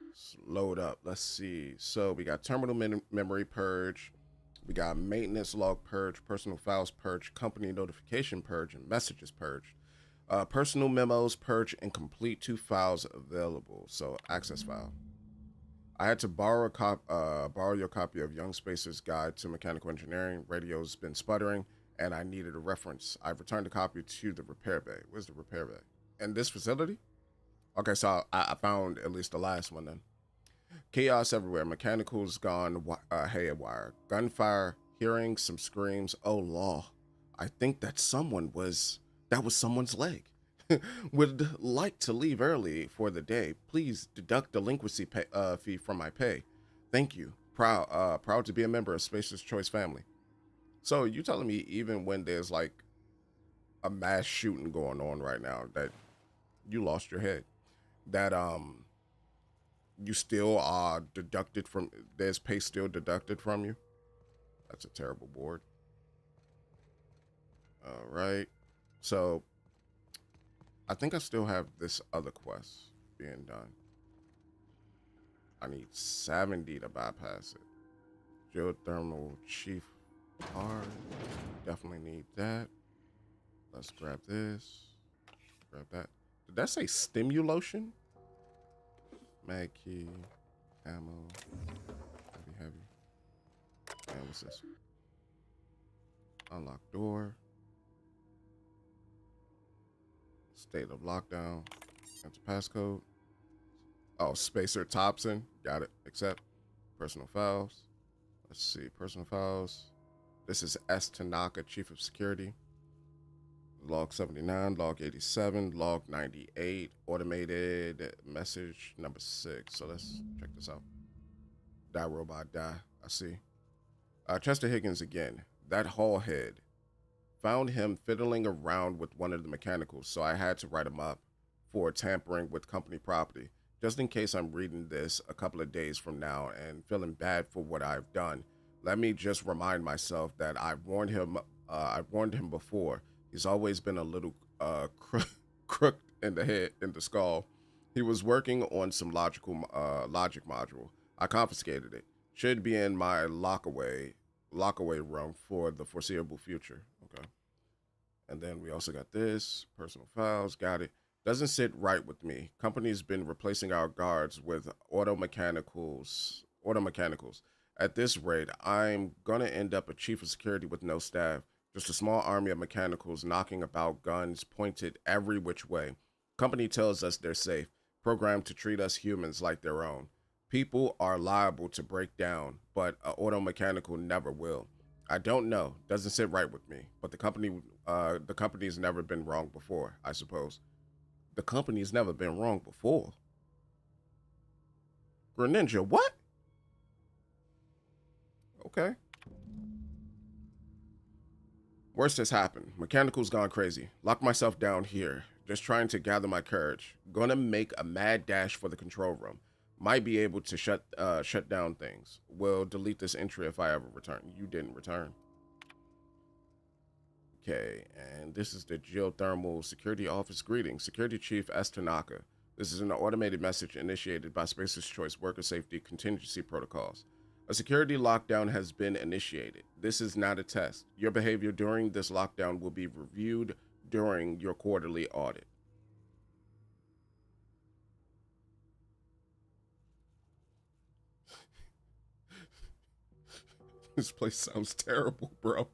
Let's load up. Let's see. So we got terminal memory purge. We got maintenance log purge, personal files purge, company notification purge, and messages purge. Personal memos purge and complete 2 files available. So access file. I had to borrow your copy of Young Spacer's Guide to Mechanical Engineering. Radio's been sputtering, and I needed a reference. I've returned the copy to the repair bay. Where's the repair bay? In this facility? Okay, so I found at least the last one then. Chaos everywhere. Mechanicals gone haywire. Gunfire. Hearing some screams. Oh, law. I think that was someone's leg. Would like to leave early for the day. Please deduct delinquency fee from my pay. Thank you. Proud to be a member of Spacer's Choice family. So you telling me even when there's like a mass shooting going on right now that you lost your head, that you still are deducted from, there's pay still deducted from you? That's a terrible board. All right. So I think I still have this other quest being done. I need 70 to bypass it. Geothermal chief card. Definitely need that. Let's grab this. Grab that. Did that say stimulation? Mag key. Ammo. Heavy. And what's this? Unlock door. State of lockdown. Enter passcode. Oh, Spacer Thompson. Got it. Accept. Personal files. Let's see. Personal files. This is S. Tanaka, Chief of Security. Log 79, log 87, log 98. Automated message number 6. So let's check this out. Die, robot, die. I see. Chester Higgins again. That hall head. Found him fiddling around with one of the mechanicals, so I had to write him up for tampering with company property. Just in case I'm reading this a couple of days from now and feeling bad for what I've done, let me just remind myself that I've warned him before. He's always been a little crooked in the head, in the skull. He was working on some logic module. I confiscated it. Should be in my lockaway room for the foreseeable future. Okay. And then we also got this, personal files, got it. Doesn't sit right with me. Company's been replacing our guards with auto mechanicals. At this rate, I'm gonna end up a chief of security with no staff. Just a small army of mechanicals knocking about, guns pointed every which way. Company tells us they're safe, programmed to treat us humans like their own. People are liable to break down, but an auto mechanical never will. I don't know. Doesn't sit right with me. But the company's never been wrong before, I suppose. The company's never been wrong before. Greninja, what? Okay. Worst has happened. Mechanical's gone crazy. Locked myself down here. Just trying to gather my courage. Gonna make a mad dash for the control room. Might be able to shut down things. Will delete this entry if I ever return. You didn't return. Okay, and this is the Geothermal Security Office greeting. Security Chief S. Tanaka. This is an automated message initiated by Spacer's Choice Worker Safety Contingency Protocols. A security lockdown has been initiated. This is not a test. Your behavior during this lockdown will be reviewed during your quarterly audit. This place sounds terrible, bro.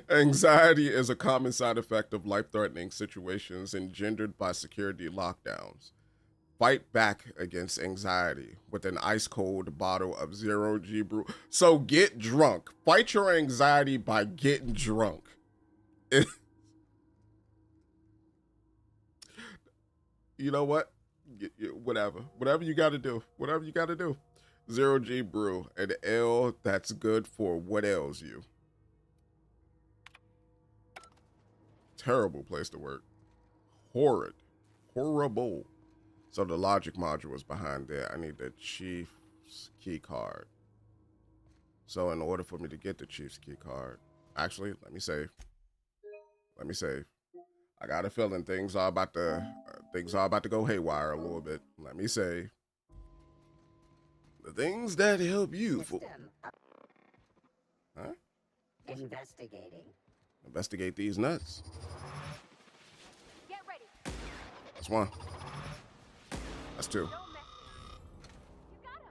Anxiety is a common side effect of life-threatening situations engendered by security lockdowns. Fight back against anxiety with an ice-cold bottle of Zero G Brew. So get drunk. Fight your anxiety by getting drunk. You know what? Whatever. Whatever you got to do. Whatever you got to do. Zero G Brew, an ale that's good for what ails you. Terrible place to work. Horrid. Horrible. So the logic module is behind there. I need the chief's key card. So in order for me to get the chief's key card, actually, let me save. I got a feeling things are about to go haywire a little bit. Let me save. The things that help you. System Huh? investigating. Investigate these nuts. Get ready. That's one. That's two. Don't mess. You got him.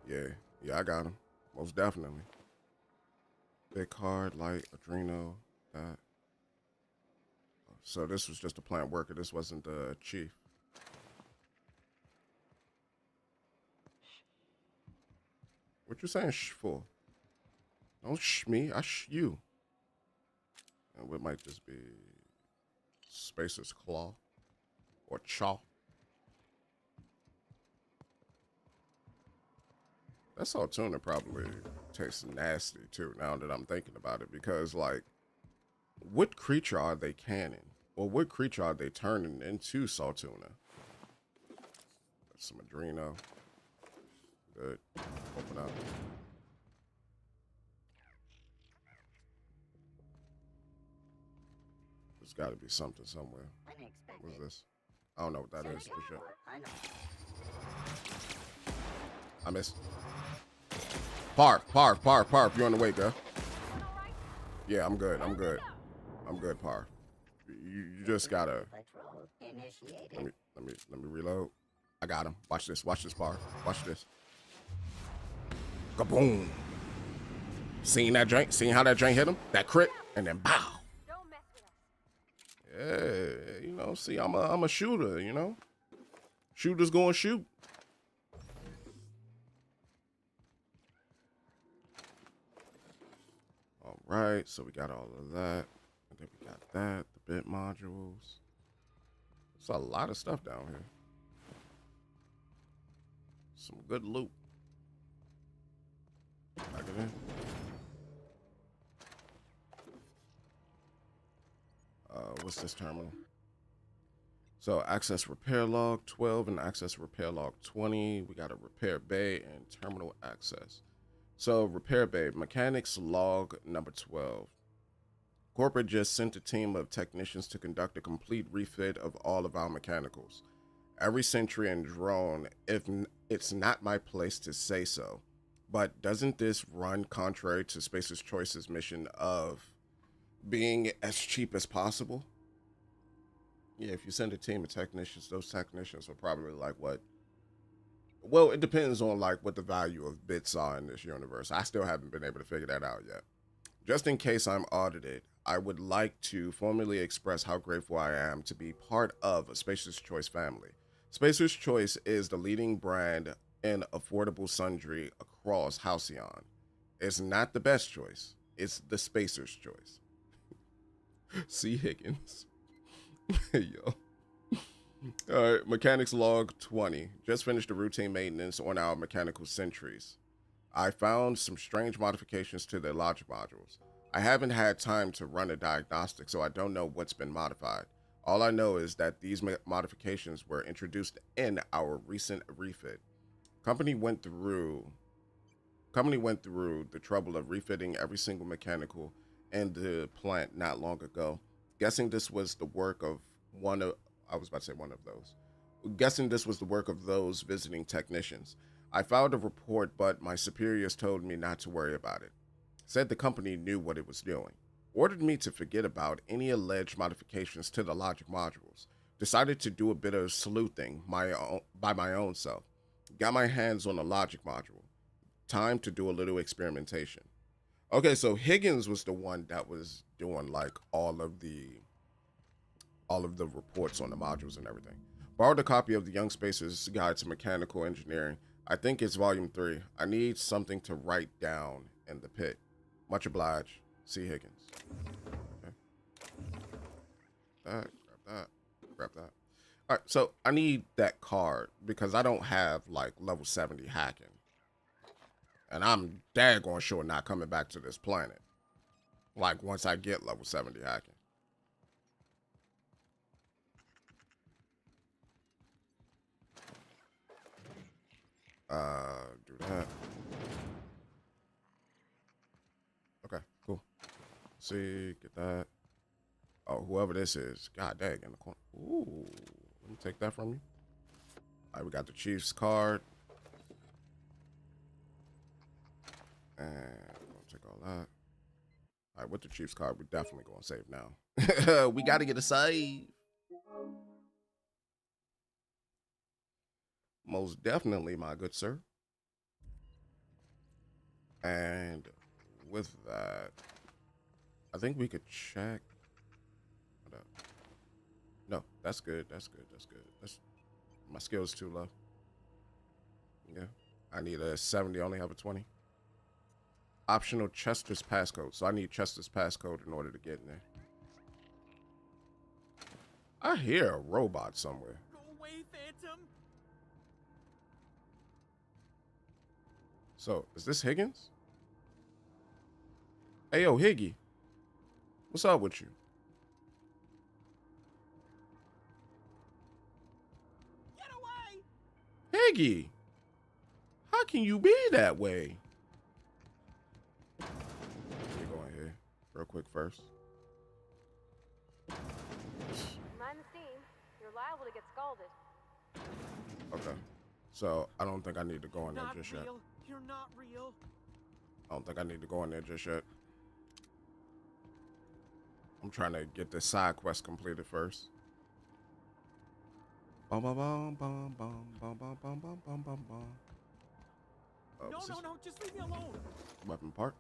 Yeah, I got him. Most definitely. Big card, light, adrenal, that. So this was just a plant worker. This wasn't the chief. What you saying shh for? Don't shh me, I shh you. And what might this be? Spacer's Claw or Chaw? That Saltuna probably tastes nasty too, now that I'm thinking about it, because like, what creature are they canning? Or what creature are they turning into Saltuna? That's some Adreno. Good. Open up. There's got to be something somewhere. Unexpected. What's this? I don't know what that is for sure. I know. I missed. Park. You're on the way, girl. Yeah, I'm good. I'm good, Par. You just gotta. Patrol initiated. Let me reload. I got him. Watch this, Par. Watch this. Kaboom. Seen that drink? Seen how that drink hit him? That crit, and then bow. Don't mess with us. Yeah, you know. See, I'm a shooter. You know, shooters gonna shoot. All right, so we got all of that, and then we got that. The bit modules. There's a lot of stuff down here. Some good loot. Back it in. What's this terminal? So access repair log 12 and access repair log 20. We got a repair bay and terminal access. So repair bay, mechanics log number 12. Corporate just sent a team of technicians to conduct a complete refit of all of our mechanicals. Every sentry and drone, if it's not my place to say so, but doesn't this run contrary to Spacer's Choice's mission of being as cheap as possible? Yeah, if you send a team of technicians, those technicians are probably like what? Well, it depends on like what the value of bits are in this universe. I still haven't been able to figure that out yet. Just in case I'm audited, I would like to formally express how grateful I am to be part of a Spacer's Choice family. Spacer's Choice is the leading brand in affordable sundry across Halcyon. It's not the best choice. It's the Spacer's Choice. C. Higgins. Yo. All right, mechanics log 20. Just finished the routine maintenance on our mechanical sentries. I found some strange modifications to their logic modules. I haven't had time to run a diagnostic, so I don't know what's been modified. All I know is that these modifications were introduced in our recent refit. Company went through the trouble of refitting every single mechanical in the plant not long ago. Guessing this was the work of Guessing this was the work of those visiting technicians. I filed a report, but my superiors told me not to worry about it. Said the company knew what it was doing. Ordered me to forget about any alleged modifications to the logic modules. Decided to do a bit of sleuthing by my own self. Got my hands on a logic module. Time to do a little experimentation. Okay, so Higgins was the one that was doing like all of the reports on the modules and everything. Borrowed a copy of the Young Spacer's Guide to Mechanical Engineering. I think it's volume 3. I need something to write down in the pit. Much obliged, C. Higgins. Okay. Grab that. All right, so I need that card because I don't have like level 70 hacking. And I'm daggone sure not coming back to this planet. Like once I get level 70 hacking. Do that. Okay, cool. See, get that. Oh, whoever this is. God dang, in the corner. Ooh, let me take that from you. All right, we got the Chief's card. And we'll take all that. All right, with the Chief's card, we're definitely going to save now. We got to get a save. Most definitely, my good sir. And with that, I think we could check. Hold up. No, that's good. That's good. That's good. That's my skill's too low. Yeah, I need a 70. Only have a 20. Optional Chester's passcode. So I need Chester's passcode in order to get in there. I hear a robot somewhere. Go away, Phantom! So is this Higgins? Hey, yo, Higgy. What's up with you? Get away! Higgy, how can you be that way? Let me go in here real quick first. Mind the steam. You're liable to get scalded. Okay. So I don't think I need to go in there Not just real. yet. You're not real. I don't think I need to go in there just yet. I'm trying to get this side quest completed first. Bum bum bum bum bum bum bum bum bum bum bum bum. No, just leave me alone. Weapon part.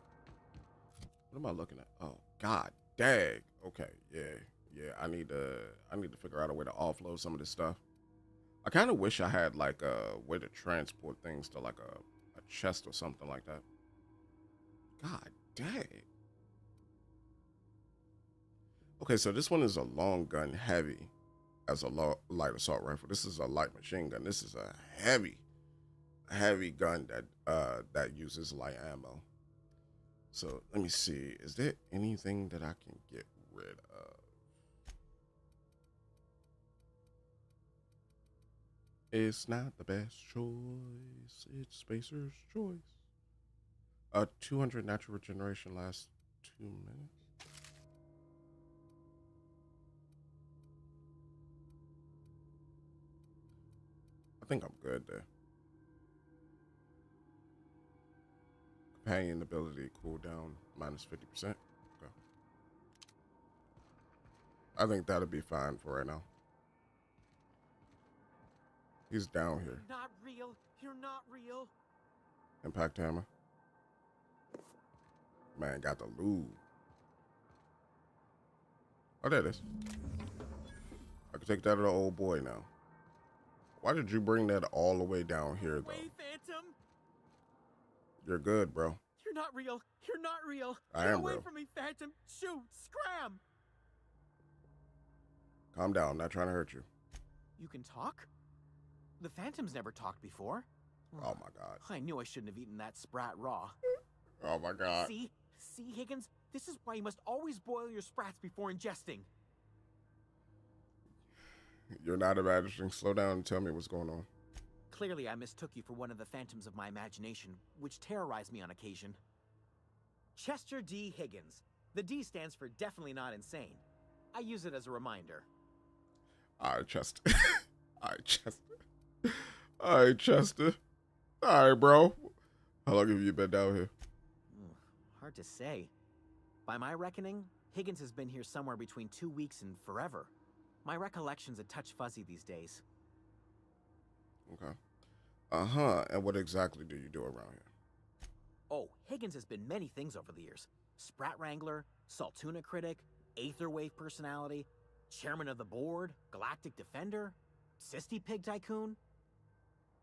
What am I looking at? Oh God, dang. Okay, yeah. I need to figure out a way to offload some of this stuff. I kind of wish I had like a way to transport things to like a chest or something like that. God dang. Okay, so this one is a long gun heavy as a light assault rifle. This is a light machine gun. This is a heavy gun that uses light ammo. So let me see. Is there anything that I can get rid of? It's not the best choice. It's Spacer's choice. 200 natural regeneration lasts 2 minutes. I think I'm good there. Companion ability cooldown minus 50%. Okay. I think that'll be fine for right now. He's down here. Not real. You're not real. Impact hammer. Man, got the lube. Oh, there it is. I can take that to the old boy now. Why did you bring that all the way down here, though? Wait, Phantom. You're good, bro. You're not real. You're not real. I Get am away real. from me, Phantom. Shoot. Scram. Calm down. I'm not trying to hurt you. You can talk? The Phantom's never talked before. Oh, my God. I knew I shouldn't have eaten that sprat raw. Oh, my God. See, Higgins? This is why you must always boil your sprats before ingesting. You're not imagining. Slow down and tell me what's going on. Clearly, I mistook you for one of the phantoms of my imagination, which terrorized me on occasion. Chester D. Higgins. The D stands for definitely not insane. I use it as a reminder. All right, Chester. All right, Chester. All right, Chester. All right, bro. How long have you been down here? Hard to say. By my reckoning, Higgins has been here somewhere between 2 weeks and forever. My recollection's a touch fuzzy these days. Okay. Uh-huh. And what exactly do you do around here? Oh, Higgins has been many things over the years. Sprat Wrangler, Saltuna Critic, Aetherwave Personality, Chairman of the Board, Galactic Defender, Sisty Pig Tycoon.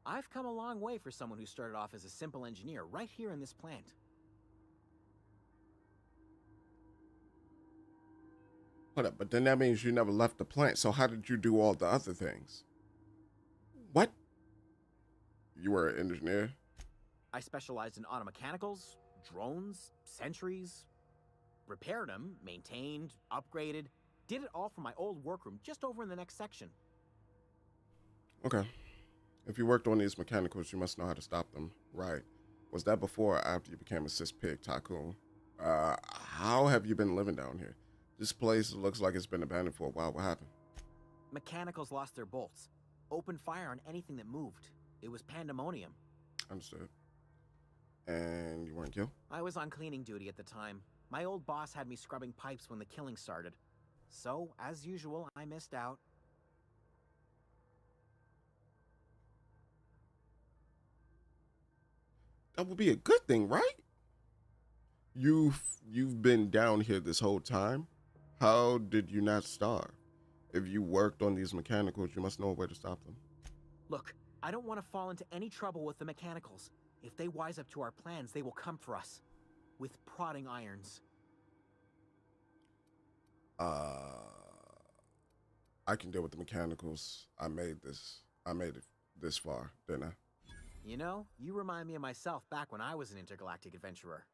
I've come a long way for someone who started off as a simple engineer right here in this plant. Hold up, but then that means you never left the plant, so how did you do all the other things? What? You were an engineer? I specialized in automechanicals, drones, sentries, repaired them, maintained, upgraded, did it all from my old workroom just over in the next section. Okay. If you worked on these mechanicals, you must know how to stop them, right? Was that before or after you became a cis pig tycoon? How have you been living down here? This place looks like it's been abandoned for a while. What happened? Mechanicals lost their bolts. Opened fire on anything that moved. It was pandemonium. Understood. And you weren't killed? I was on cleaning duty at the time. My old boss had me scrubbing pipes when the killing started. So, as usual, I missed out. That would be a good thing, right? you've been down here this whole time. How did you not starve? If you worked on these mechanicals, you must know a way to stop them. Look, I don't want to fall into any trouble with the mechanicals. If they wise up to our plans, they will come for us. With prodding irons. I can deal with the mechanicals. I made it this far, didn't I? You know, you remind me of myself back when I was an intergalactic adventurer.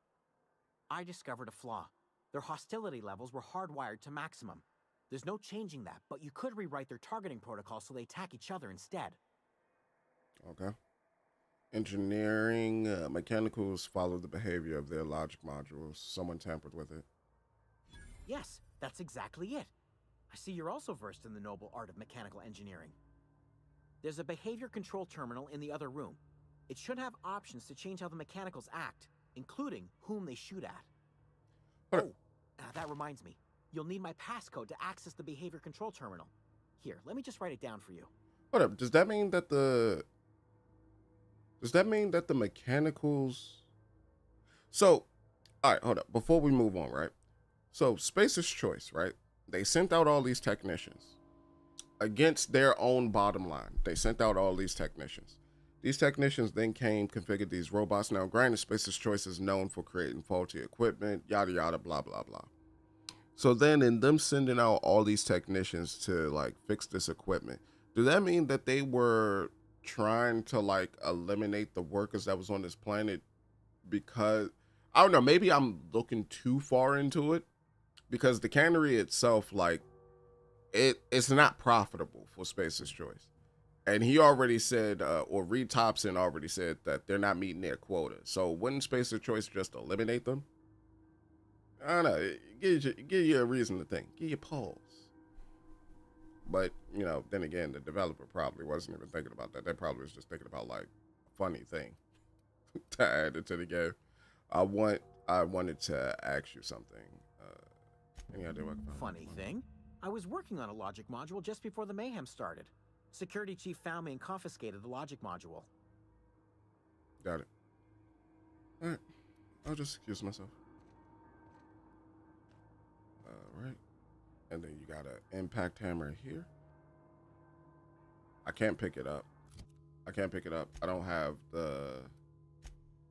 I discovered a flaw. Their hostility levels were hardwired to maximum. There's no changing that, but you could rewrite their targeting protocol so they attack each other instead. Okay. Engineering, mechanicals follow the behavior of their logic modules. Someone tampered with it. Yes, that's exactly it. I see you're also versed in the noble art of mechanical engineering. There's a behavior control terminal in the other room. It should have options to change how the mechanicals act, including whom they shoot at. What? That reminds me. You'll need my passcode to access the behavior control terminal. Here, let me just write it down for you. Hold up. Does that mean that the mechanicals? So, all right, hold up. Before we move on, right? So, Spacer's Choice, right? They sent out all these technicians against their own bottom line. They sent out all these technicians. These technicians then came, configured these robots. Now, granted, Spacer's Choice is known for creating faulty equipment, yada, yada, blah, blah, blah. So then in them sending out all these technicians to, like, fix this equipment, does that mean that they were trying to, like, eliminate the workers that was on this planet? Because, I don't know, maybe I'm looking too far into it. Because the cannery itself, like, it's not profitable for Spacer's Choice. And he already said, or Reed Thompson already said that they're not meeting their quota. So wouldn't Spacer's Choice just eliminate them? I don't know. Give you a reason to think. Give you pause. But, you know, then again, the developer probably wasn't even thinking about that. They probably was just thinking about, like, a funny thing to add into the game. I wanted to ask you something. Any idea what? Funny thing, I was working on a logic module just before the mayhem started. Security chief found me and confiscated the logic module. Got it. All right. I'll just excuse myself. All right. And then you got an impact hammer here. I can't pick it up. I don't have the...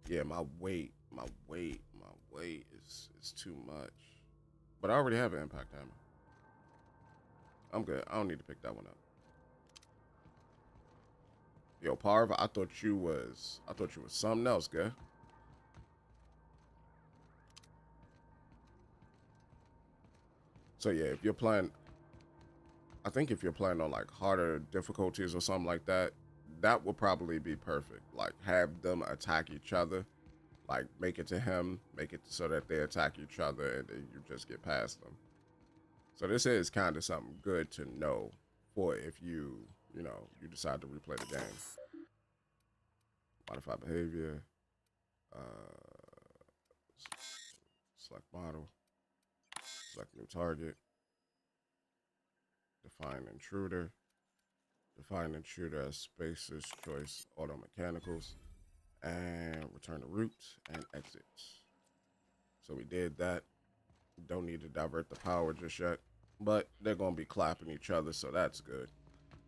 Yeah, my weight is too much. But I already have an impact hammer. I'm good. I don't need to pick that one up. Yo, Parv, I thought you was something else, guy. So yeah, if you're playing, I think if you're playing on like harder difficulties or something like that, that would probably be perfect. Like have them attack each other. Like, make it to him, make it so that they attack each other, and then you just get past them. So this is kind of something good to know for if you decide to replay the game. Modify behavior. Select model. Select new target. Define intruder. Define intruder as Spacer's Choice Auto Mechanicals. And return to root and exit. So we did that. Don't need to divert the power just yet, but they're going to be clapping each other, so that's good.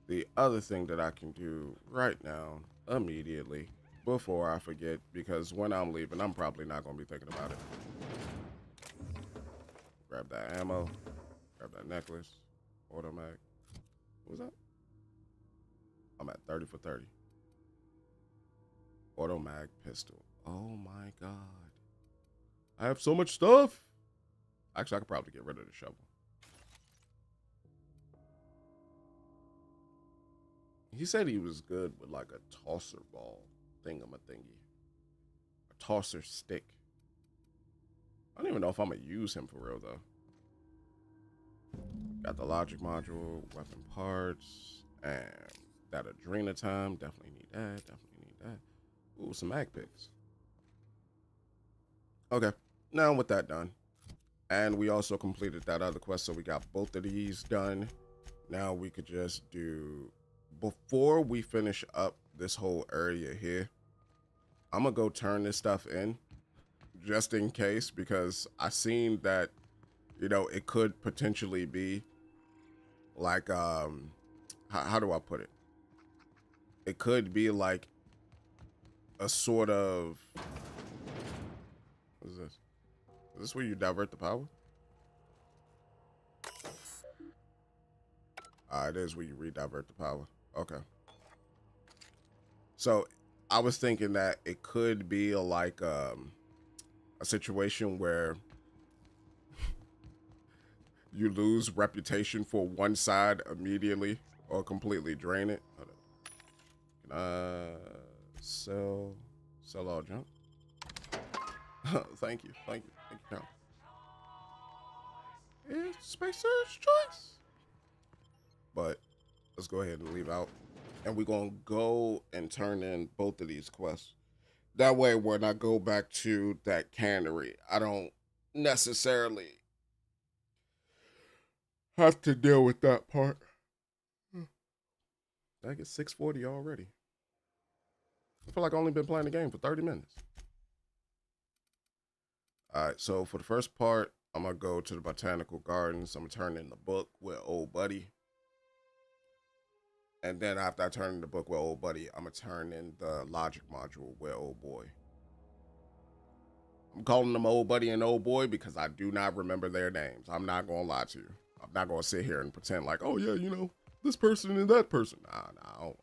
The other thing that I can do right now, immediately, before I forget, because when I'm leaving, I'm probably not going to be thinking about it. Grab that ammo. Grab that necklace. Auto mag. What was that? I'm at 30 for 30. Auto mag pistol. Oh my god. I have so much stuff. Actually, I could probably get rid of the shovel. He said he was good with like a tosser ball thingamathingy. A tosser stick. I don't even know if I'm gonna use him for real though. Got the logic module, weapon parts, and that Adrena time. Definitely need that. Ooh, some mag picks. Okay, now with that done, and we also completed that other quest, so we got both of these done. Now we could just do, before we finish up this whole area here, I'm gonna go turn this stuff in, just in case, because I seen that, you know, it could potentially be like, how do I put it? It could be like a sort of, what is this? Is this where you divert the power? It is where you redivert the power. Okay. So I was thinking that it could be like a situation where you lose reputation for one side immediately or completely drain it. Hold up. Can I sell all junk? Thank you. Count. It's Spacer's choice. But let's go ahead and leave out. And we're going to go and turn in both of these quests. That way, when I go back to that cannery, I don't necessarily have to deal with that part. I get 640 already. I feel like I've only been playing the game for 30 minutes. All right, so for the first part, I'm going to go to the botanical gardens. I'm going to turn in the book with old buddy. And then after I turn in the book with old buddy, I'm going to turn in the logic module with old boy. I'm calling them old buddy and old boy because I do not remember their names. I'm not going to lie to you. I'm not going to sit here and pretend like, oh yeah, you know, this person and that person. Nah,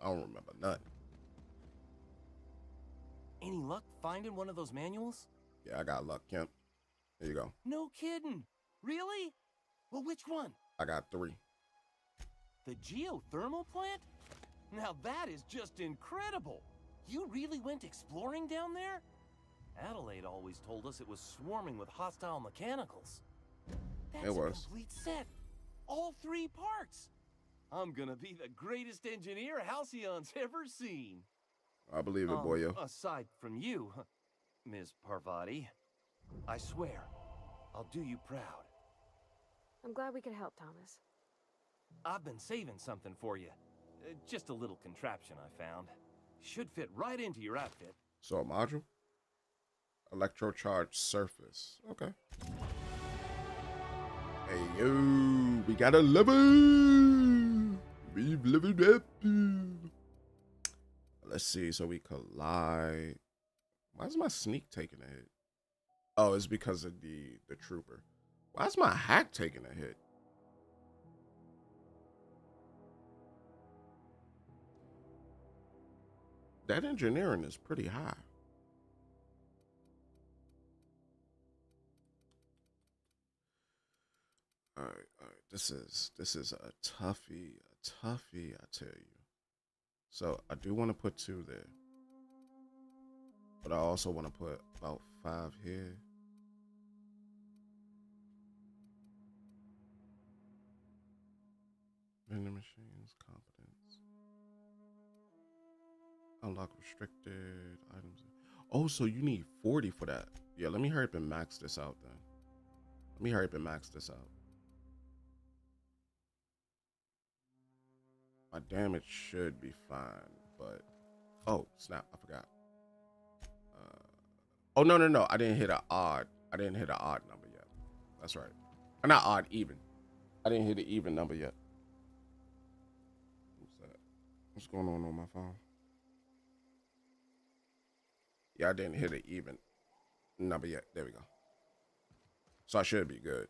I don't remember nothing. Any luck finding one of those manuals? Yeah, I got luck, Kemp. Here you go. No kidding. Really? Well, which one? I got 3. The geothermal plant? Now that is just incredible. You really went exploring down there? Adelaide always told us it was swarming with hostile mechanicals. That's It was. A complete set. All 3 parts. I'm gonna be the greatest engineer Halcyon's ever seen. I believe it, boyo. Aside from you, Ms. Parvati, I swear, I'll do you proud. I'm glad we could help, Thomas. I've been saving something for you. Just a little contraption I found. Should fit right into your outfit. So a module? Electrocharged surface. Okay. Hey, yo, we got a level. We've leveled up. Let's see. So we collide. Why is my sneak taking a hit? Oh, it's because of the trooper. Why is my hack taking a hit? That engineering is pretty high. All right. This is a toughie, I tell you. So I do want to put 2 there, but I also want to put about 5 here. Vending machines, competence. Unlock restricted items. Oh, so you need 40 for that. Yeah, let me hurry up and max this out then. My damage should be fine, but oh snap, I forgot. Oh no, I didn't hit an odd number yet. That's right. Not odd, even. I didn't hit an even number yet. What's that? What's going on my phone? Yeah, I didn't hit an even number yet. There we go. So I should be good.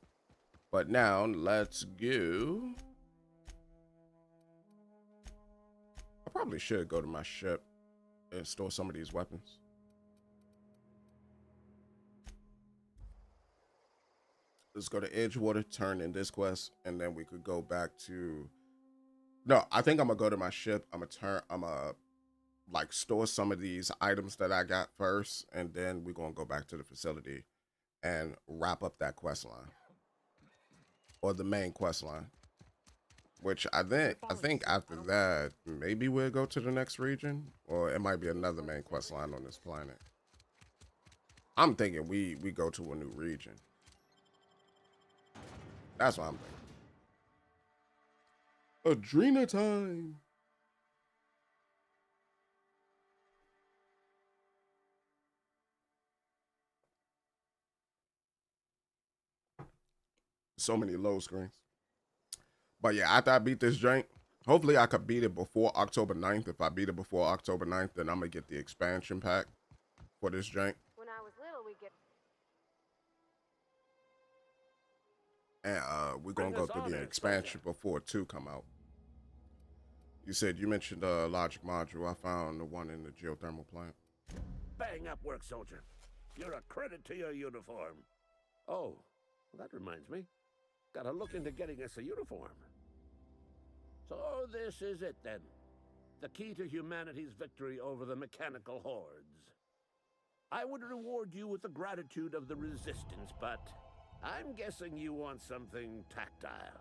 But now let's go. I probably should go to my ship and store some of these weapons. Let's go to Edgewater, turn in this quest, and then we could go back to. No, I think I'm gonna go to my ship. I'm gonna like store some of these items that I got first, and then we're gonna go back to the facility and wrap up that quest line. Or the main quest line. Which I think after that, maybe we'll go to the next region, or it might be another main quest line on this planet. I'm thinking we go to a new region. That's what I'm thinking. Adrena time. so many load screens. But yeah, after I beat this jank, hopefully I could beat it before October 9th. If I beat it before October 9th, then I'm gonna get the expansion pack for this jank. When I was little, we'd get. And we're gonna Bring go us through the honor, expansion soldier. before 2 come out. You mentioned the logic module. I found the one in the geothermal plant. Bang up work, soldier. You're a credit to your uniform. Oh, that reminds me. Gotta look into getting us a uniform. So this is it then. The key to humanity's victory over the mechanical hordes. I would reward you with the gratitude of the resistance, but I'm guessing you want something tactile.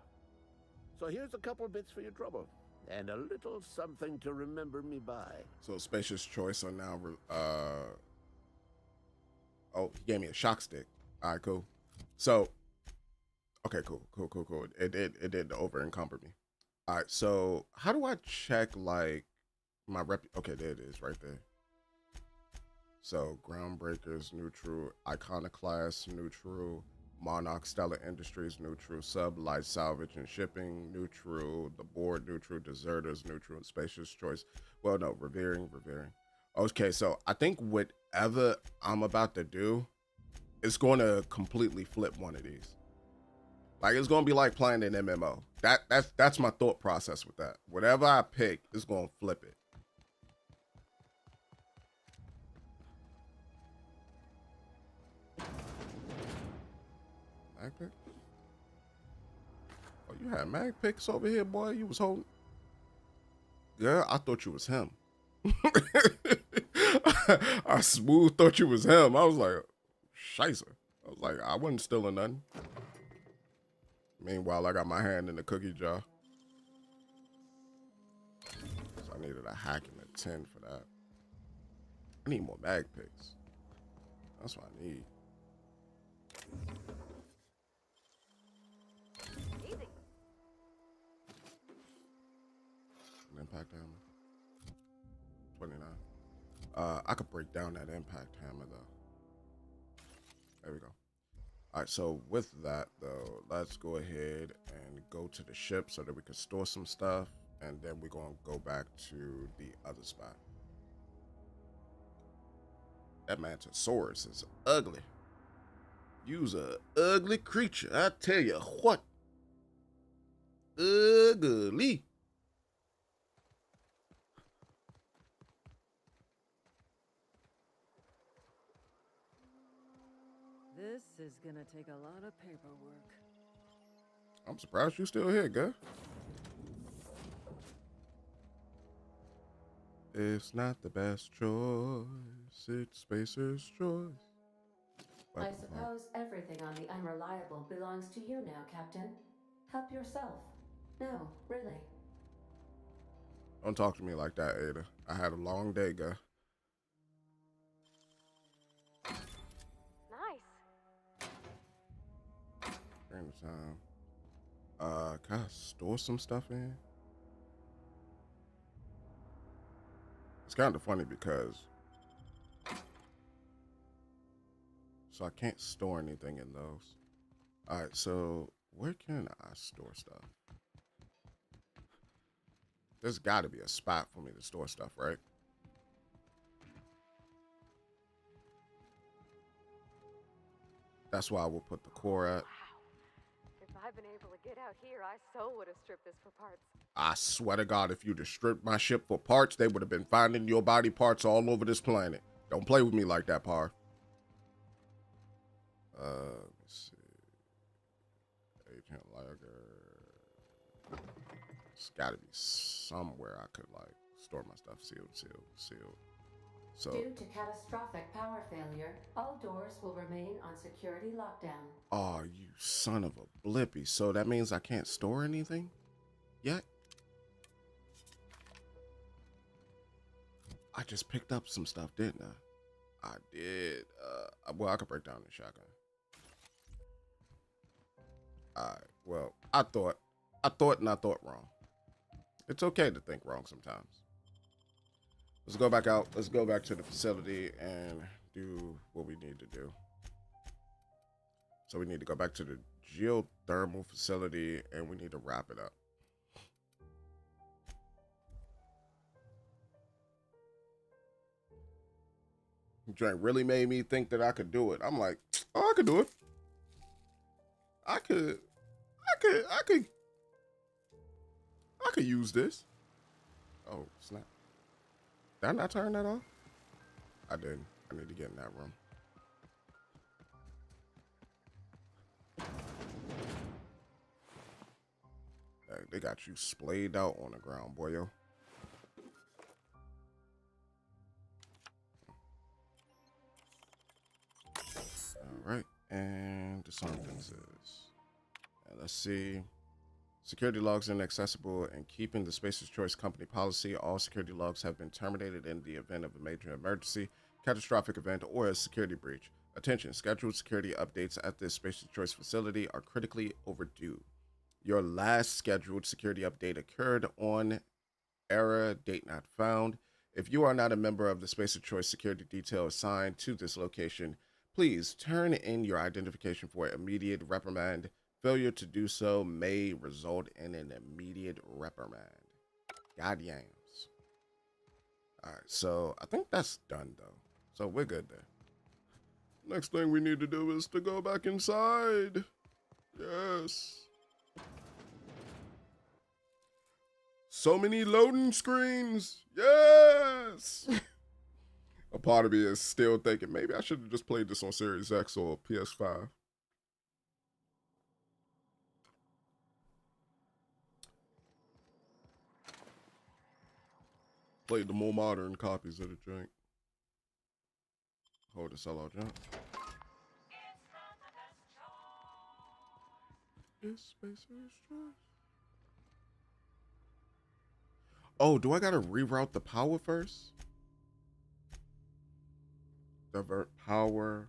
So here's a couple bits for your trouble. And a little something to remember me by. So spacious choice are now. Oh, he gave me a shock stick. All right, cool. So, okay, cool. It did over encumber me. All right, so how do I check like my rep? Okay, there it is, right there. So groundbreakers neutral, iconoclast neutral, Monarch Stellar Industries neutral, Sub Light Salvage and Shipping neutral, the board neutral, deserters neutral, and spacious choice. Well, no, revering. Okay, so I think whatever I'm about to do, it's going to completely flip one of these. Like it's going to be like playing an MMO. That's my thought process with that. Whatever I pick, it's going to flip it. Mag pick? Oh, you had mag picks over here, boy. You was holding. Yeah, I thought you was him. I smooth thought you was him. I was like, scheisse. I was like, I wasn't stealing nothing. Meanwhile, I got my hand in the cookie jar. So I needed a hack and a 10 for that. I need more mag picks. That's what I need. Easy. An impact hammer. 29. I could break down that impact hammer though. There we go. All right, so with that though, let's go ahead and go to the ship so that we can store some stuff, and then we're gonna go back to the other spot. That Mantosaurus is ugly. You's a ugly creature, I tell you what. Ugly. This is gonna take a lot of paperwork. I'm surprised you still here, girl. It's not the best choice, it's Spacer's choice. I suppose everything on the Unreliable belongs to you now, Captain. Help yourself. No, really. Don't talk to me like that, Ada. I had a long day, girl. Nice. During the time. Can I store some stuff in? It's kind of funny because so I can't store anything in those. All right, so where can I store stuff? There's got to be a spot for me to store stuff, right? That's why I will put the core at. Wow. If I'd been able to get out here, I so would have stripped this for parts. I swear to God, if you'd have stripped my ship for parts, they would have been finding your body parts all over this planet. Don't play with me like that, Par. Let's see. Agent Lager. It's got to be somewhere I could, like, store my stuff. Sealed. So, Due to catastrophic power failure, all doors will remain on security lockdown. oh, you son of a blippy. So that means I can't store anything yet? I just picked up some stuff, didn't I? I did. Well, I could break down the shotgun. Alright, well, I thought wrong. It's okay to think wrong sometimes. Let's go back out. Let's go back to the facility and do what we need to do. So we need to go back to the geothermal facility, and we need to wrap it up. Drake really made me think that I could do it. I'm like, oh, I could do it. I could use this. Oh, snap. Did I not turn that off? I didn't. I need to get in that room. They got you splayed out on the ground, boyo. All right, and disarm fences. Let's see. Security logs inaccessible, and keeping the Spacer's Choice Company policy, all security logs have been terminated in the event of a major emergency, catastrophic event, or a security breach. Attention, scheduled security updates at this Spacer's Choice facility are critically overdue. Your last scheduled security update occurred on error, date not found. If you are not a member of the Spacer's Choice security detail assigned to this location, please turn in your identification for immediate reprimand. Failure to do so may result in an immediate reprimand. God yams. All right, so I think that's done, though. So we're good there. Next thing we need to do is to go back inside. Yes. So many loading screens. Yes. A part of me is still thinking maybe I should have just played this on Series X or PS5. Played the more modern copies of the drink. Hold the sellout jump. It's Spacer's Choice. Oh, do I gotta reroute the power first? Divert power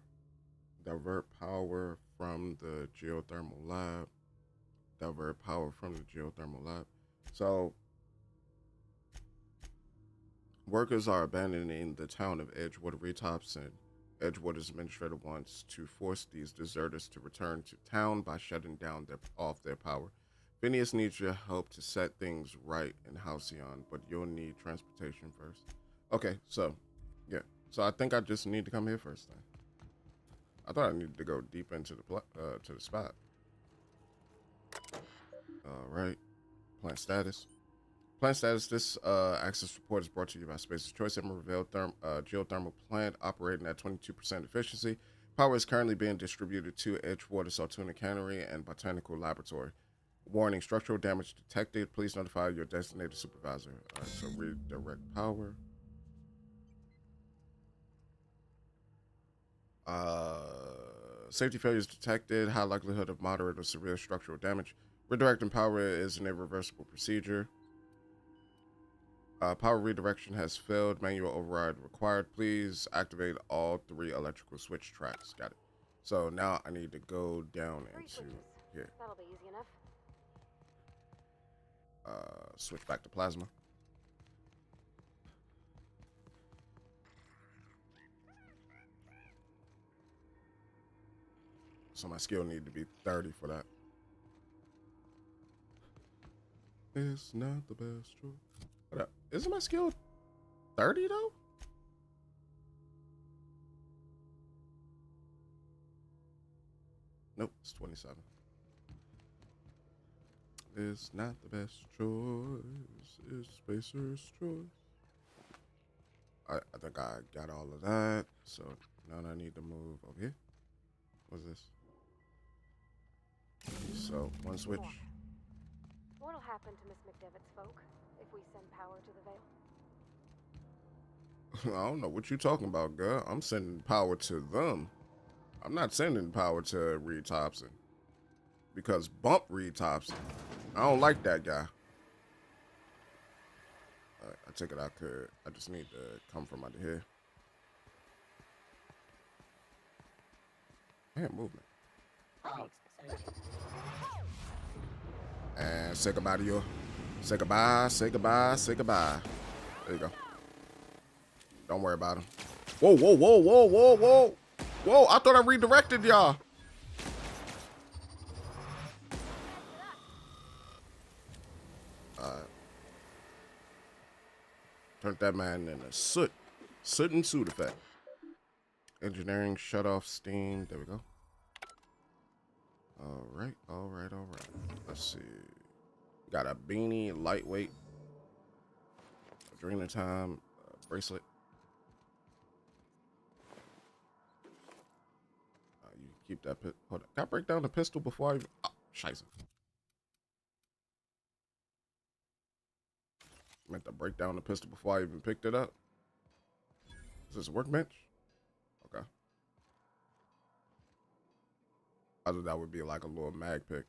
from the geothermal lab. Divert power from the geothermal lab. So workers are abandoning the town of Edgewater Retops, and Edgewater's administrator wants to force these deserters to return to town by shutting down off their power. Phineas needs your help to set things right in Halcyon, but you'll need transportation first. Okay, so yeah, so I think I just need to come here first then. I thought I needed to go deep into the spot. All right, plant status. Plant status. This access report is brought to you by Spacer's Choice Emerald geothermal plant operating at 22% efficiency. Power is currently being distributed to Edgewater Saltuna Cannery and Botanical Laboratory. Warning, structural damage detected. Please notify your designated supervisor. All right, so redirect power. Safety failures detected. High likelihood of moderate or severe structural damage. Redirecting power is an irreversible procedure. Power redirection has failed. Manual override required. Please activate all 3 electrical switch tracks. Got it. So now I need to go down into here. That'll be easy enough. Switch back to plasma. So my skill need to be 30 for that. It's not the best choice. What up? Isn't my skill 30 though? Nope, it's 27. It's not the best choice. It's Spacer's Choice. I think I got all of that. So now I need to move over here. What's this? So one switch. What'll happen to Miss McDevitt's folk if we send power to the Vale? I don't know what you're talking about, girl. I'm sending power to them. I'm not sending power to Reed Thompson. Because bump Reed Thompson. I don't like that guy. Alright, I take it I could. I just need to come from under here. Man, movement. And say goodbye to you. Say goodbye, say goodbye, say goodbye. There you go. Don't worry about him. Whoa, whoa, whoa, whoa, whoa, whoa. Whoa, I thought I redirected y'all. Turned that man into soot and soot effect. Engineering, shut off steam. There we go. All right. Let's see. Got a beanie, lightweight, adrenaline time, bracelet. You keep that. Hold on. Can I break down the pistol before I even? Oh, scheiße. Meant to break down the pistol before I even picked it up. Is this a workbench? Okay. I thought that would be like a little mag pick.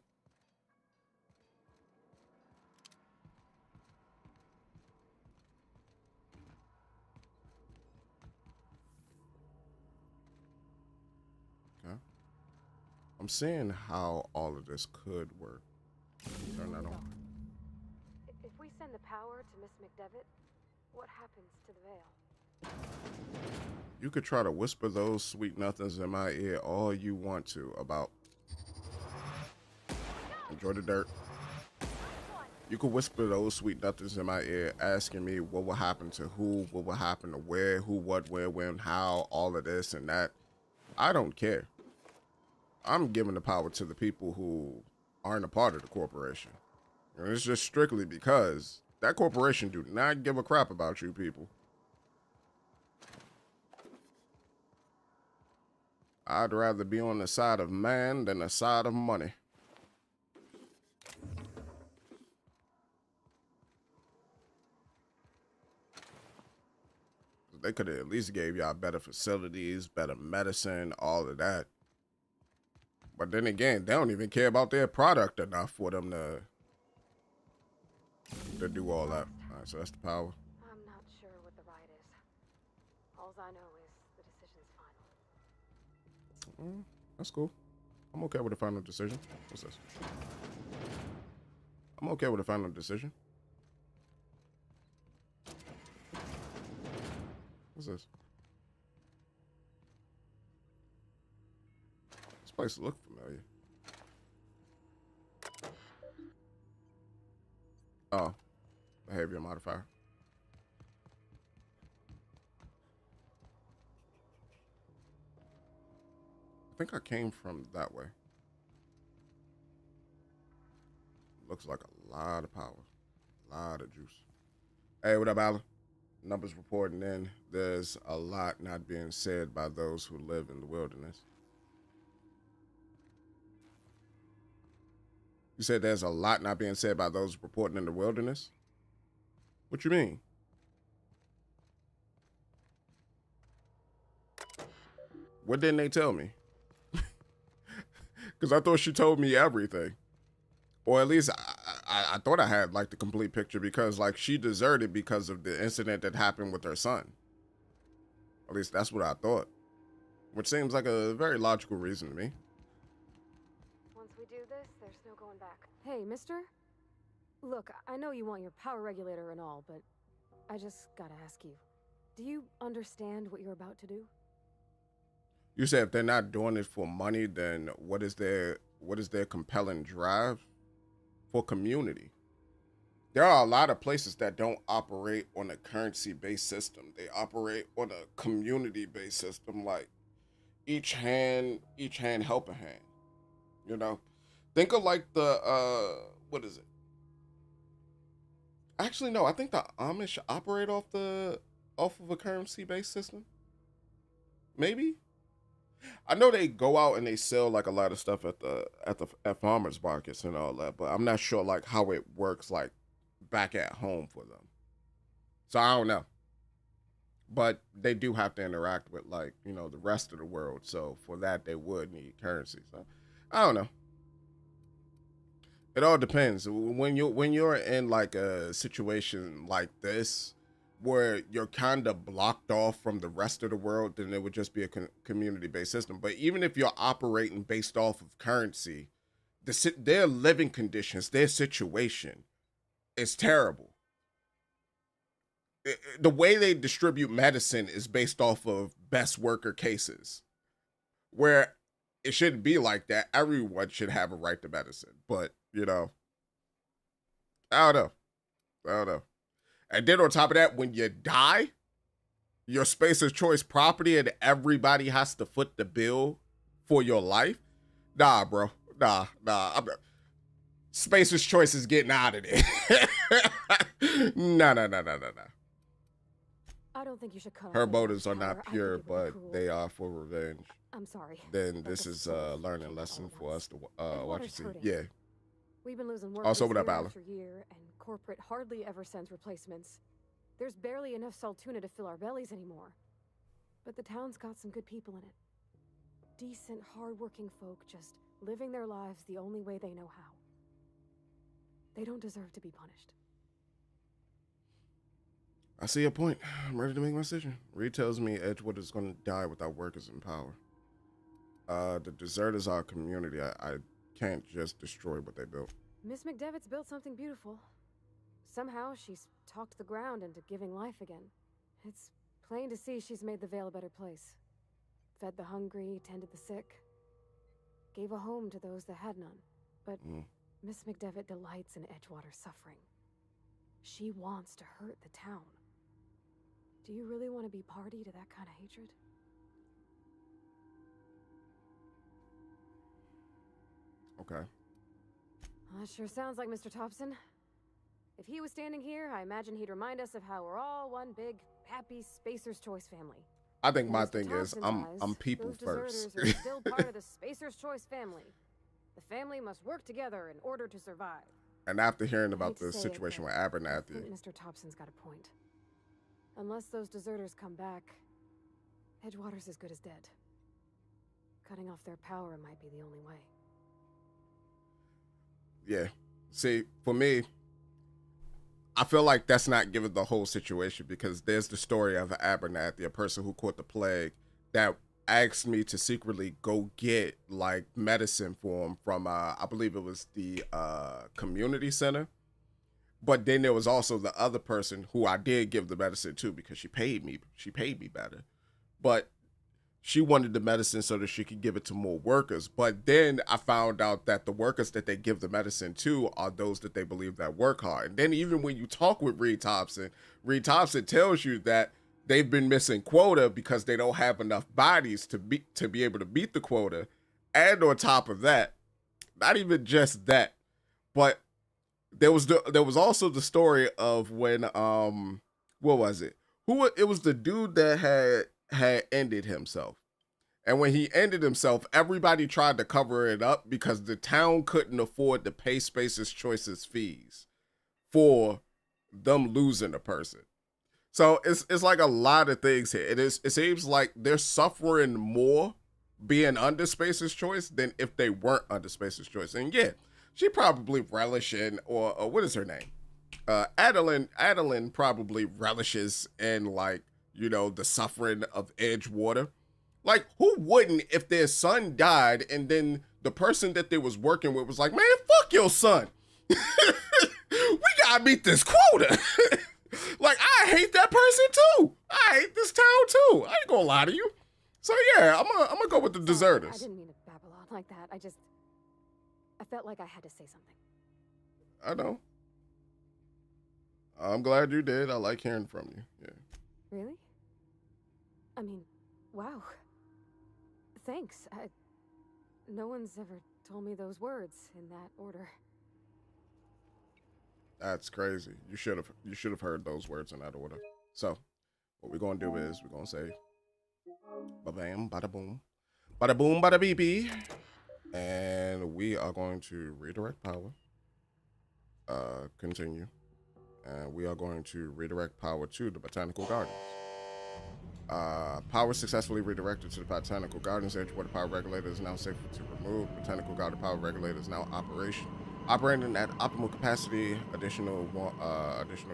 Okay. I'm seeing how all of this could work. Turn that on. If we send the power to Miss McDevitt, what happens to the veil? You could try to whisper those sweet nothings in my ear all you want to about. Enjoy the dirt. You could whisper those sweet nothings in my ear, asking me what will happen to who, what will happen to where, who, what, where, when, how, all of this and that. I don't care. I'm giving the power to the people who aren't a part of the corporation. And it's just strictly because that corporation do not give a crap about you people. I'd rather be on the side of man than the side of money. They could have at least gave y'all better facilities, better medicine, all of that. But then again, they don't even care about their product enough for them to do all that. All right, so that's the power. I'm not sure what the right is. All I know is the decision's final. That's cool. I'm okay with the final decision. What's this? I'm okay with the final decision. What's this? This place looks familiar. Oh, behavior modifier. I think I came from that way. Looks like a lot of power. A lot of juice. Hey, what up, Alan? Numbers reporting in. There's a lot not being said by those who live in the wilderness. You said there's a lot not being said by those reporting in the wilderness? What you mean? What didn't they tell me? Because I thought she told me everything. Or at least I thought I had like the complete picture because like she deserted because of the incident that happened with her son. At least that's what I thought. Which seems like a very logical reason to me. Once we do this, there's no going back. Hey, mister? Look, I know you want your power regulator and all, but I just gotta ask you. Do you understand what you're about to do? You said if they're not doing it for money, then what is their compelling drive? For community. There are a lot of places that don't operate on a currency-based system. They operate on a community-based system, like each hand help a hand. You know? Think of like the what is it? Actually, no, I think the Amish operate off of a currency-based system. Maybe? I know they go out and they sell like a lot of stuff at farmers markets and all that, but I'm not sure like how it works like back at home for them. So I don't know. But they do have to interact with like, you know, the rest of the world. So for that they would need currency. So I don't know. It all depends. When you're in like a situation like this, where you're kind of blocked off from the rest of the world, then it would just be a community-based system. But even if you're operating based off of currency, their living conditions, their situation is terrible. The way they distribute medicine is based off of best worker cases, where it shouldn't be like that. Everyone should have a right to medicine. But, you know, I don't know. I don't know. And then on top of that, when you die, your Spacer's Choice property and everybody has to foot the bill for your life. Nah, bro. Nah. Spacer's Choice is getting out of there. Nah. I don't think you should cut off Her the motives are power. not I think pure, it would be but cruel. they are for revenge. I'm sorry. Then but this this is sort a of learning came lesson all at for us once. to watch and Edgewater's see. hurting. Yeah. We've been losing workers Also, what up, year Alan? after year, and corporate hardly ever sends replacements. There's barely enough saltuna to fill our bellies anymore. But the town's got some good people in it. Decent, hard-working folk just living their lives the only way they know how. They don't deserve to be punished. I see a point. I'm ready to make my decision. Reed tells me Edgewood is going to die without workers in power. The deserters are a community. I can't just destroy what they built. Miss McDevitt's built something beautiful. Somehow she's talked the ground into giving life again. It's plain to see she's made the Vale a better place. Fed the hungry, tended the sick. Gave a home to those that had none. But Miss McDevitt delights in Edgewater's suffering. She wants to hurt the town. Do you really want to be party to that kind of hatred? Okay. That sure sounds like Mr. Thompson. If he was standing here, I imagine he'd remind us of how we're all one big, happy Spacer's Choice family. I think In my Mr. thing is Thompson's I'm eyes, people those first. deserters are still part of the Spacer's Choice family. The family must work together in order to survive. And after hearing I about hate to the say it, situation but with I Abernathy, think Mr. Thompson's got a point. Unless those deserters come back, Edgewater's as good as dead. Cutting off their power might be the only way. yeah. See, for me, I feel like that's not giving the whole situation, because there's the story of Abernathy, a person who caught the plague, that asked me to secretly go get like medicine for him from I believe it was the community center. But then there was also the other person who I did give the medicine to because she paid me better. But she wanted the medicine so that she could give it to more workers. But then I found out that the workers that they give the medicine to are those that they believe that work hard. And then even when you talk with Reed Thompson tells you that they've been missing quota because they don't have enough bodies to be able to beat the quota. And on top of that, not even just that, but there was also the story of when what was it? It was the dude that had ended himself. And when he ended himself, everybody tried to cover it up because the town couldn't afford to pay Spacer's Choice's fees for them losing a person. So it's like a lot of things here. It seems like they're suffering more being under Spacer's Choice than if they weren't under Spacer's Choice. And yeah, she probably relishing, or what is her name? Adeline probably relishes in, like, you know, the suffering of Edgewater. Like, who wouldn't if their son died and then the person that they was working with was like, man, fuck your son. We gotta meet this quota. Like, I hate that person too. I hate this town too. I ain't gonna lie to you. So yeah, I'm gonna go with the deserters. I didn't mean to babble on like that. I felt like I had to say something. I know. I'm glad you did. I like hearing from you. Yeah. Really? I mean, wow. Thanks. No one's ever told me those words in that order. That's crazy. You should have heard those words in that order. So, what we're gonna do is we're gonna say, ba-bam, bada-boom, bada-boom, bada-bee-bee, and we are going to redirect power. Continue, and we are going to redirect power to the Botanical Gardens. Power successfully redirected to the Botanical Gardens. Edgewater Power Regulator is now safe to remove. Botanical Garden Power Regulator is now operating at optimal capacity. Additional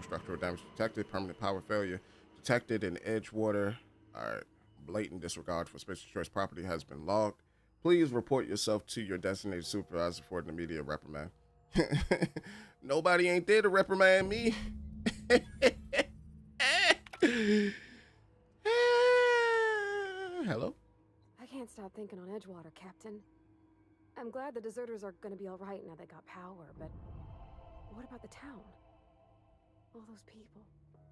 structural damage detected. Permanent power failure detected in Edgewater. All right. Blatant disregard for Spacer's Choice property has been logged. Please report yourself to your designated supervisor for an immediate reprimand. Nobody ain't there to reprimand me. Hello? I can't stop thinking on Edgewater, Captain. I'm glad the deserters are gonna be alright now they got power, but what about the town? All those people.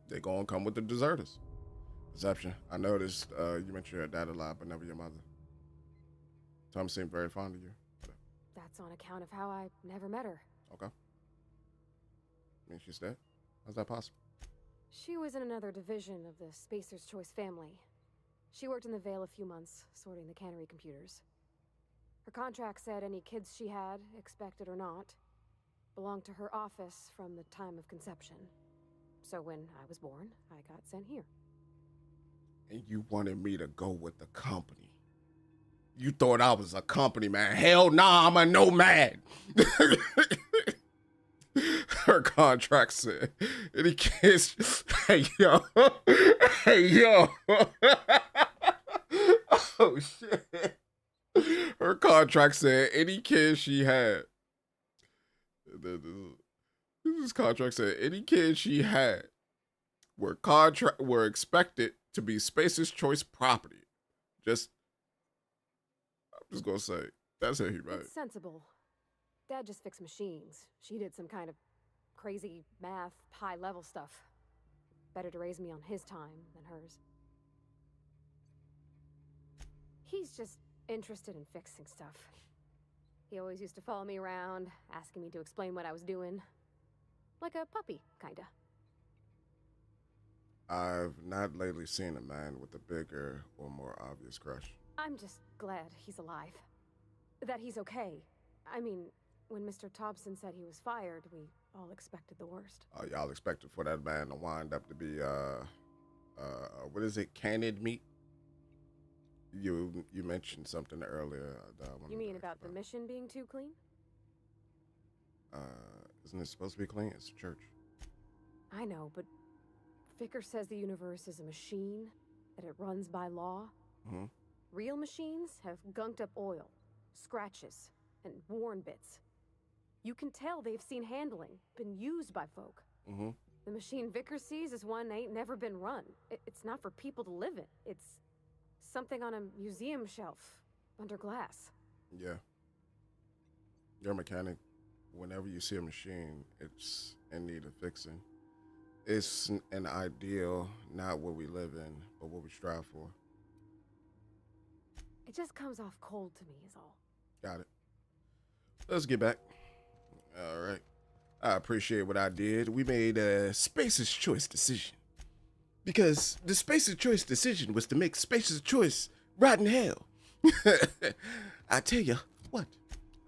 They gonna come with the deserters. Perception. I noticed you mentioned your dad a lot, but never your mother. Tom seemed very fond of you. That's on account of how I never met her. Okay. I mean, she's dead. How's that possible? She was in another division of the Spacer's Choice family. She worked in the Vale a few months, sorting the cannery computers. Her contract said any kids she had, expected or not, belonged to her office from the time of conception. So when I was born, I got sent here. And you wanted me to go with the company. You thought I was a company man. Hell nah, I'm a nomad. Her contract said, any kids, hey yo, hey yo. Oh shit. Her contract said any kids she had. This contract said any kids she had were expected to be Spacer's Choice property. I'm just gonna say that's it, right? It's sensible. Dad just fixed machines. She did some kind of crazy math, high-level stuff. Better to raise me on his time than hers. He's just interested in fixing stuff. He always used to follow me around, asking me to explain what I was doing. Like a puppy, kinda. I've not lately seen a man with a bigger or more obvious crush. I'm just glad he's alive. That he's okay. I mean, when Mr. Thompson said he was fired, we all expected the worst. Y'all expected for that man to wind up to be what is it, canned meat? You mentioned something earlier. You mean about the mission being too clean? Isn't it supposed to be clean? It's a church. I know, but Vicker says the universe is a machine, that it runs by law. Mm-hmm. Real machines have gunked up oil, scratches, and worn bits. You can tell they've seen handling, been used by folk. Mm-hmm. The machine Vicker sees is one ain't never been run. It's not for people to live in. It's something on a museum shelf, under glass. Yeah. You're a mechanic. Whenever you see a machine, it's in need of fixing. It's an ideal, not what we live in, but what we strive for. It just comes off cold to me, is all. Got it. Let's get back. All right. I appreciate what I did. We made a Spacer's Choice decision. Because the Spacer's Choice decision was to make Spacer's Choice rotten hell. I tell you what.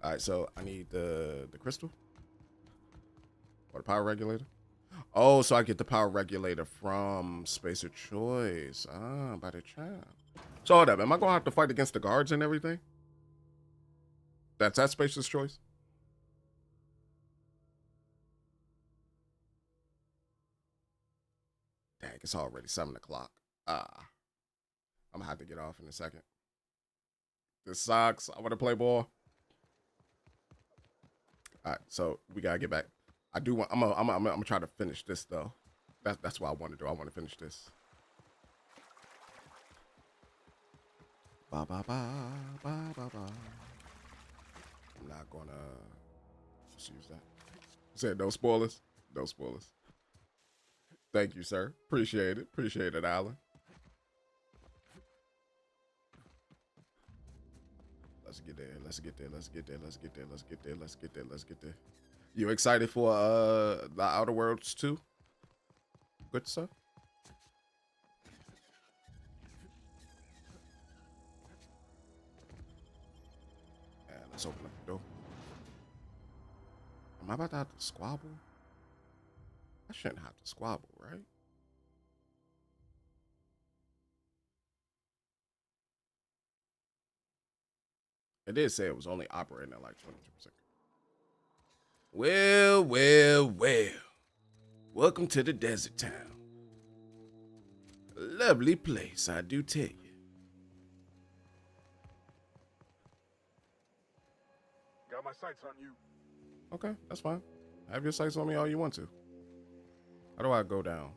All right, so I need the crystal. Or the power regulator. Oh, so I get the power regulator from Spacer's Choice. Ah, by the child. So hold up, am I gonna have to fight against the guards and everything? That's at Spacer's Choice? Dang, it's already 7 o'clock. I'm gonna have to get off in a second. This sucks. I wanna play ball. Alright, so we gotta get back. I do want. I'm gonna try to finish this though. That's what I want to do. I want to finish this. Ba ba ba ba ba ba. I'm not gonna just use that. Said no spoilers. No spoilers. Thank you, sir. Appreciate it. Appreciate it, Alan. Let's get there. Let's get there. Let's get there. Let's get there. Let's get there. Let's get there. Let's get there. You excited for the Outer Worlds 2? Good stuff. And let's open up the door. Am I about to have to squabble? I shouldn't have to squabble, right? It did say it was only operating at like 22%. Well, well, well. Welcome to the desert town. A lovely place, I do tell you. Got my sights on you. Okay, that's fine. Have your sights on me all you want to. How do I go down?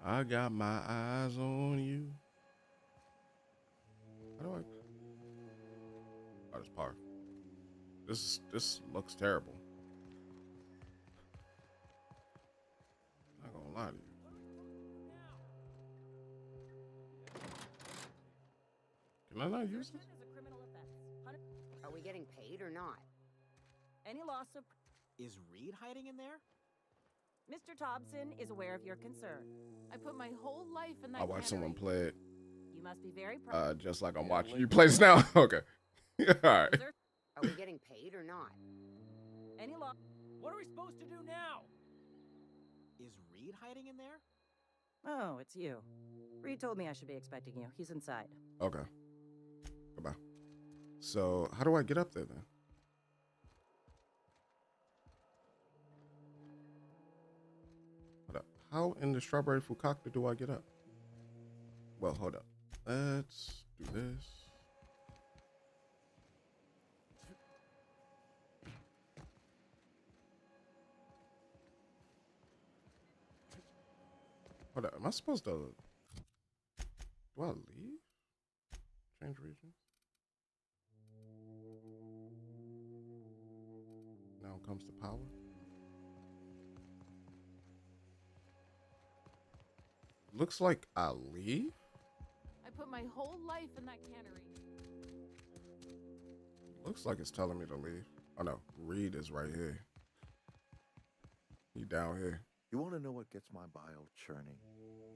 I got my eyes on you. How do I? Oh, that's powerful. This looks terrible. Can I not use this? Are we getting paid or not? Any loss of... Is Reed hiding in there? Mr. Thompson is aware of your concern. I put my whole life in that I watched someone cannery. play it, You must be very proud. just like I'm watching you play this now. Okay. All right. Are we getting paid or not? Any loss... What are we supposed to do now? Is Reed hiding in there? Oh, it's you. Reed told me I should be expecting you. He's inside. Okay. Goodbye. So, how do I get up there then? Hold up. How in the strawberry fukakta do I get up? Well, hold up. Let's do this. Hold up. Am I supposed to... Do I leave? Change region? Now comes the power. Looks like I leave? I put my whole life in that cannery. Looks like it's telling me to leave. Oh no, Reed is right here. He down here. You want to know what gets my bile churning?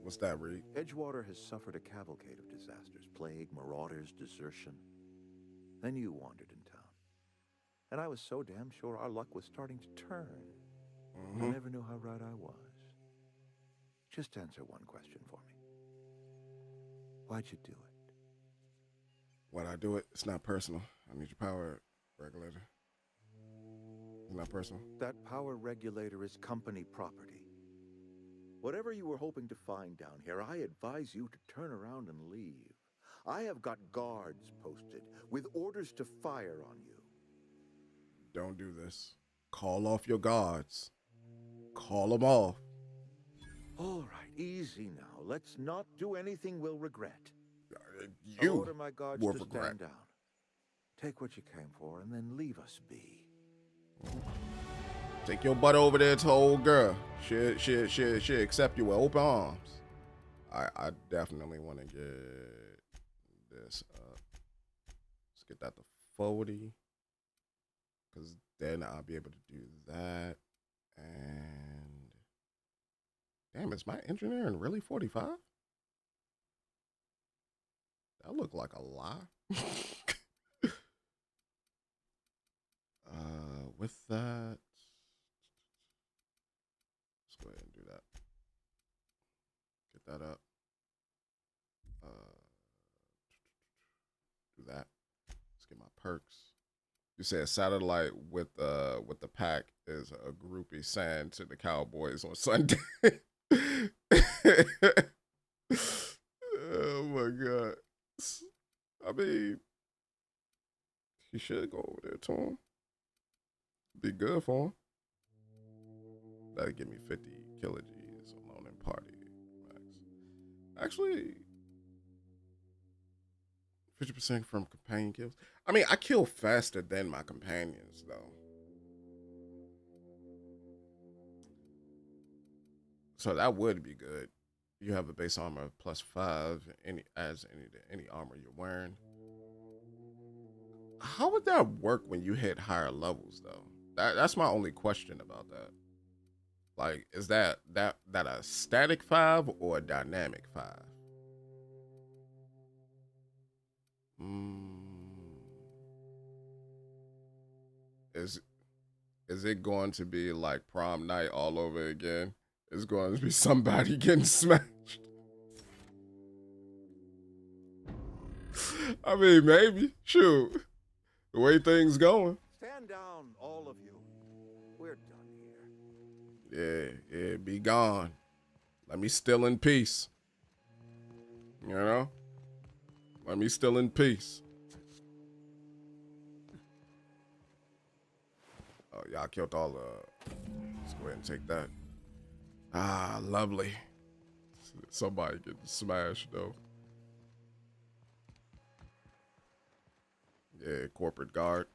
What's that, Reed? Edgewater has suffered a cavalcade of disasters. Plague, marauders, desertion. Then you wandered in town. And I was so damn sure our luck was starting to turn. I never knew how right I was. Just answer one question for me. Why'd you do it? Why'd I do it? It's not personal. I need your power regulator. It's not personal. That power regulator is company property. Whatever you were hoping to find down here, I advise you to turn around and leave. I have got guards posted with orders to fire on you. Don't do this. Call off your guards. Call them off. All right, easy now. Let's not do anything we'll regret. You I'll order my guards will to regret. stand down. Take what you came for and then leave us be. Take your butt over there to old girl. She accept you with open arms. I definitely want to get this up. Let's get that to 40. Because then I'll be able to do that. And damn, is my engineering really 45? That look like a lie. With that, let's go ahead and do that. Get that up. Do that. Let's get my perks. You said satellite with the pack is a groupie saying to the Cowboys on Sunday. Oh my God. I mean, he should go over there to him. Be good for him. That'll give me 50 kilog's alone in party max. Actually, 50% from companion kills. I mean, I kill faster than my companions, though. So that would be good. You have a base armor of +5, adds any armor you're wearing. How would that work when you hit higher levels, though? That's my only question about that. Like, is that a static 5 or a dynamic 5? Is it going to be like prom night all over again? Is going to be somebody getting smashed? I mean, maybe. Shoot. The way things going. Stand down, all of you. We're done here. Yeah, be gone. Let me still in peace. You know? Let me still in peace. Oh, y'all killed all let's go ahead and take that. Ah, lovely. Somebody getting smashed, though. Yeah, corporate guard.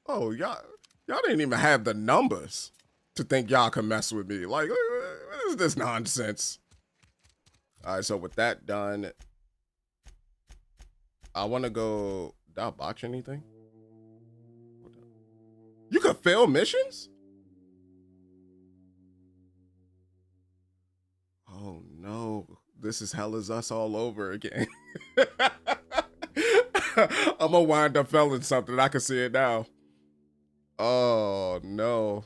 Oh, y'all didn't even have the numbers to think y'all can mess with me. Like, what is this nonsense? All right, so with that done, I want to go. Did I botch anything? You could fail missions? Oh no. This is Hell Is Us all over again. I'm gonna wind up failing something. I can see it now. Oh no.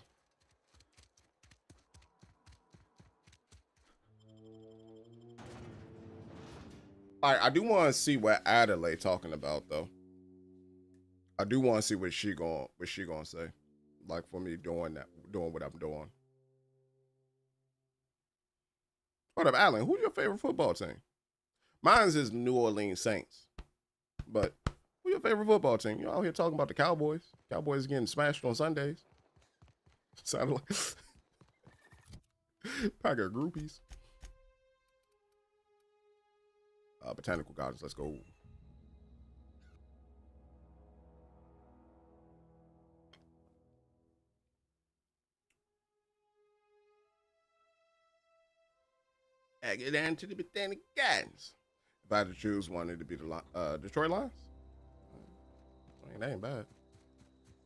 All right, I do want to see what Adelaide talking about though. I do want to see what she gonna say. Like for me doing what I'm doing. What up, Alan? Who's your favorite football team? Mine's is New Orleans Saints. But who's your favorite football team? You out here talking about the Cowboys. Cowboys getting smashed on Sundays. Sounded like pack of groupies. Botanical Gardens, let's go. I get down to the Botanical Gardens. If I had to choose one, it'd be the Detroit Lions. I mean, they ain't bad.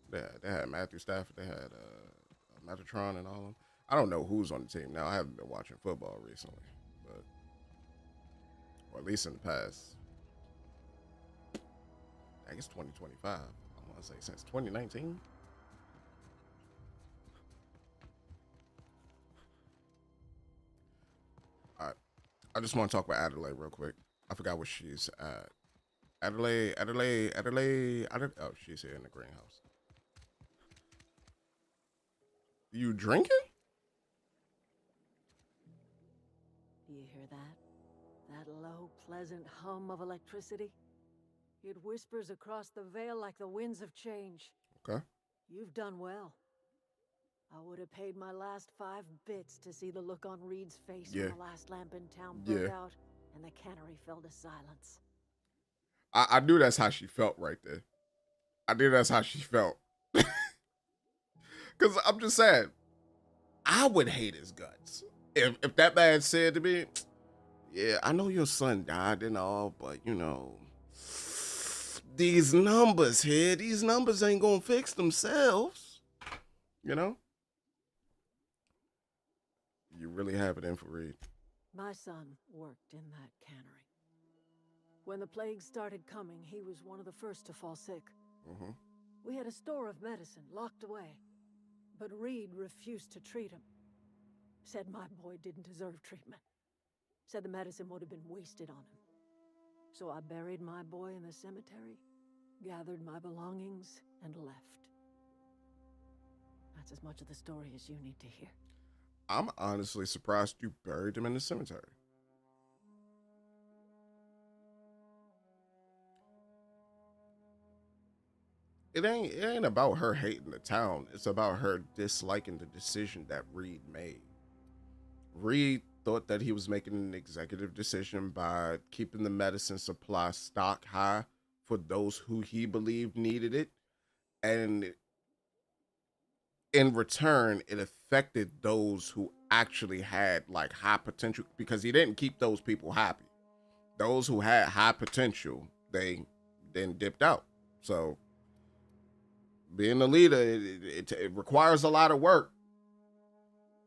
They had Matthew Stafford. They had Metatron and all of them. I don't know who's on the team now. I haven't been watching football recently, but or at least in the past. I guess 2025. I want to say since 2019. All right. I just want to talk about Adelaide real quick. I forgot where she's at. Adelaide. Oh, she's here in the greenhouse. You drinking? Do you hear that? That low, pleasant hum of electricity? It whispers across the veil like the winds of change. Okay. You've done well. I would have paid my last 5 bits to see the look on Reed's face when the last lamp in town burnt out and the cannery fell to silence. I knew that's how she felt right there. I knew that's how she felt. Because I'm just saying, I would hate his guts. If that man said to me, yeah, I know your son died and all, but you know, these numbers here, these numbers ain't gonna fix themselves. You know? You really have it in for Reed. My son worked in that cannery. When the plague started coming, he was one of the first to fall sick. Mm-hmm. We had a store of medicine locked away, but Reed refused to treat him. Said my boy didn't deserve treatment. Said the medicine would have been wasted on him. So I buried my boy in the cemetery, gathered my belongings, and left. That's as much of the story as you need to hear. I'm honestly surprised you buried him in the cemetery. It ain't about her hating the town. It's about her disliking the decision that Reed made. Reed thought that he was making an executive decision by keeping the medicine supply stock high for those who he believed needed it. And in return, it affected those who actually had like high potential because he didn't keep those people happy. Those who had high potential, they then dipped out. So being a leader, it requires a lot of work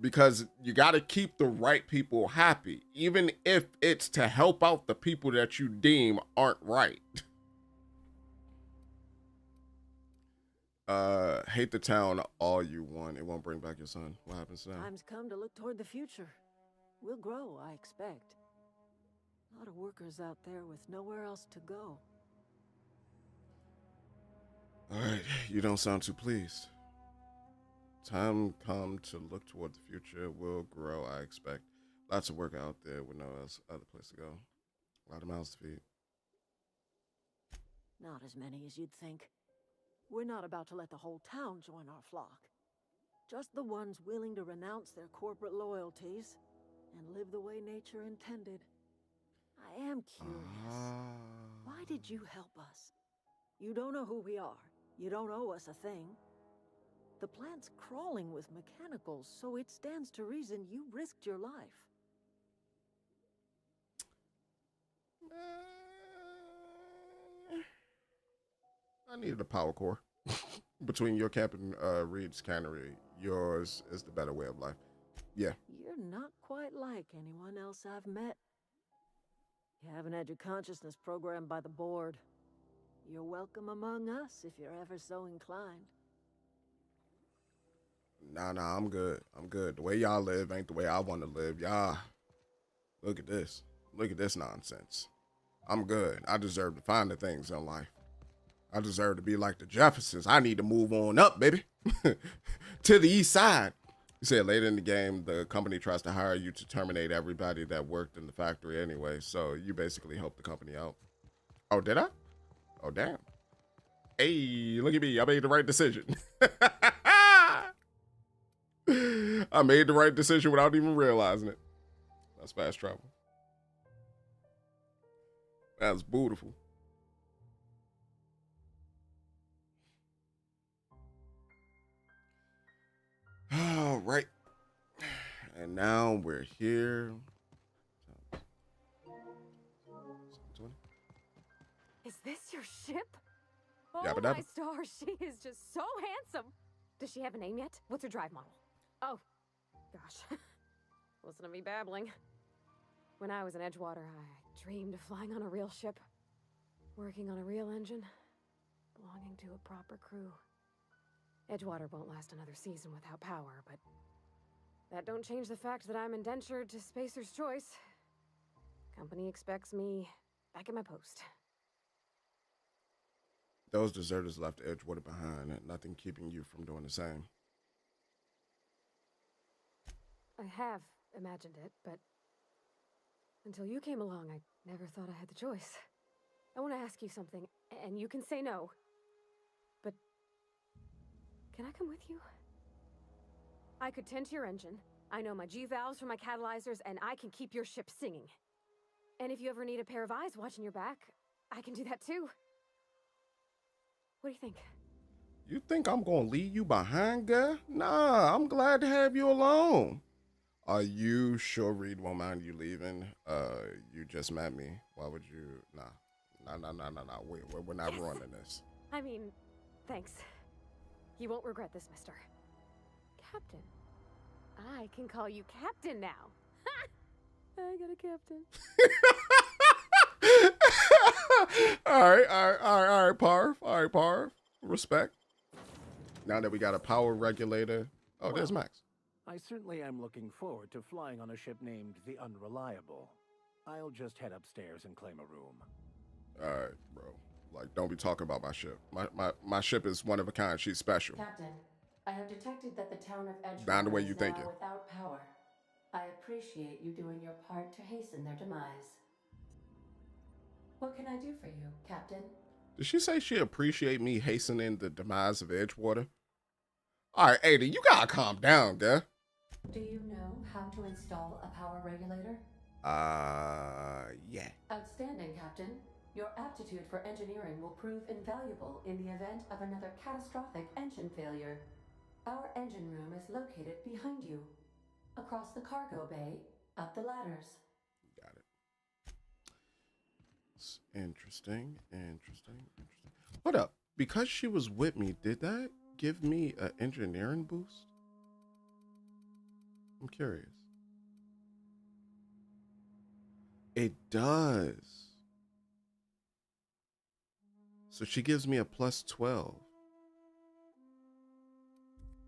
because you got to keep the right people happy, even if it's to help out the people that you deem aren't right. Hate the town all you want. It won't bring back your son. What happens to them? Time's come to look toward the future. We'll grow, I expect. A lot of workers out there with nowhere else to go. All right, you don't sound too pleased. Time come to look toward the future. We'll grow, I expect. Lots of work out there with no other place to go. A lot of mouths to feed. Not as many as you'd think. We're not about to let the whole town join our flock. Just the ones willing to renounce their corporate loyalties and live the way nature intended. I am curious. Why did you help us? You don't know who we are. You don't owe us a thing. The plant's crawling with mechanicals, so it stands to reason you risked your life. I needed a power core. Between your camp and Reed's cannery, yours is the better way of life. Yeah. You're not quite like anyone else I've met. You haven't had your consciousness programmed by the board. You're welcome among us if you're ever so inclined. Nah, I'm good. I'm good. The way y'all live ain't the way I want to live. Y'all, look at this. Look at this nonsense. I'm good. I deserve to find the things in life. I deserve to be like the Jeffersons. I need to move on up, baby. To the east side. You said later in the game, the company tries to hire you to terminate everybody that worked in the factory anyway. So you basically helped the company out. Oh, did I? Oh, damn. Hey, look at me. I made the right decision. I made the right decision without even realizing it. That's fast travel. That's beautiful. All right. And now we're here. Is this your ship? Oh Yabba my dabba. stars, she is just so handsome. Does she have a name yet? What's her drive model? Oh, gosh. Listen to me babbling. When I was in Edgewater, I dreamed of flying on a real ship, working on a real engine, belonging to a proper crew. Edgewater won't last another season without power, but that don't change the fact that I'm indentured to Spacer's Choice. Company expects me back at my post. Those deserters left Edgewater behind, and nothing keeping you from doing the same. I have imagined it, but until you came along, I never thought I had the choice. I want to ask you something, and you can say no. But can I come with you? I could tend to your engine. I know my G-valves from my catalyzers, and I can keep your ship singing. And if you ever need a pair of eyes watching your back, I can do that too. What do you think? You think I'm gonna leave you behind, girl? Nah, I'm glad to have you alone. Are you sure Reed won't mind you leaving? You just met me. Why would you? Nah. We're not Yes. running this. I mean, thanks. You won't regret this, mister. Captain. I can call you Captain now. Ha! I got a captain. All right, Parv. Respect. Now that we got a power regulator. Oh, there's Max. I certainly am looking forward to flying on a ship named the Unreliable. I'll just head upstairs and claim a room. All right, bro. Like, don't be talking about my ship. My ship is one of a kind. She's special. Captain, I have detected that the town of Down the Edgewater way you is now thinking. without power. I appreciate you doing your part to hasten their demise. What can I do for you, Captain? Did she say she appreciate me hastening the demise of Edgewater? All right, Ada, you gotta calm down, girl. Do you know how to install a power regulator? Yeah. Outstanding, Captain. Your aptitude for engineering will prove invaluable in the event of another catastrophic engine failure. Our engine room is located behind you. Across the cargo bay, up the ladders. Got it. It's interesting. Hold up. Because she was with me, did that give me an engineering boost? I'm curious. It does. So she gives me a plus 12.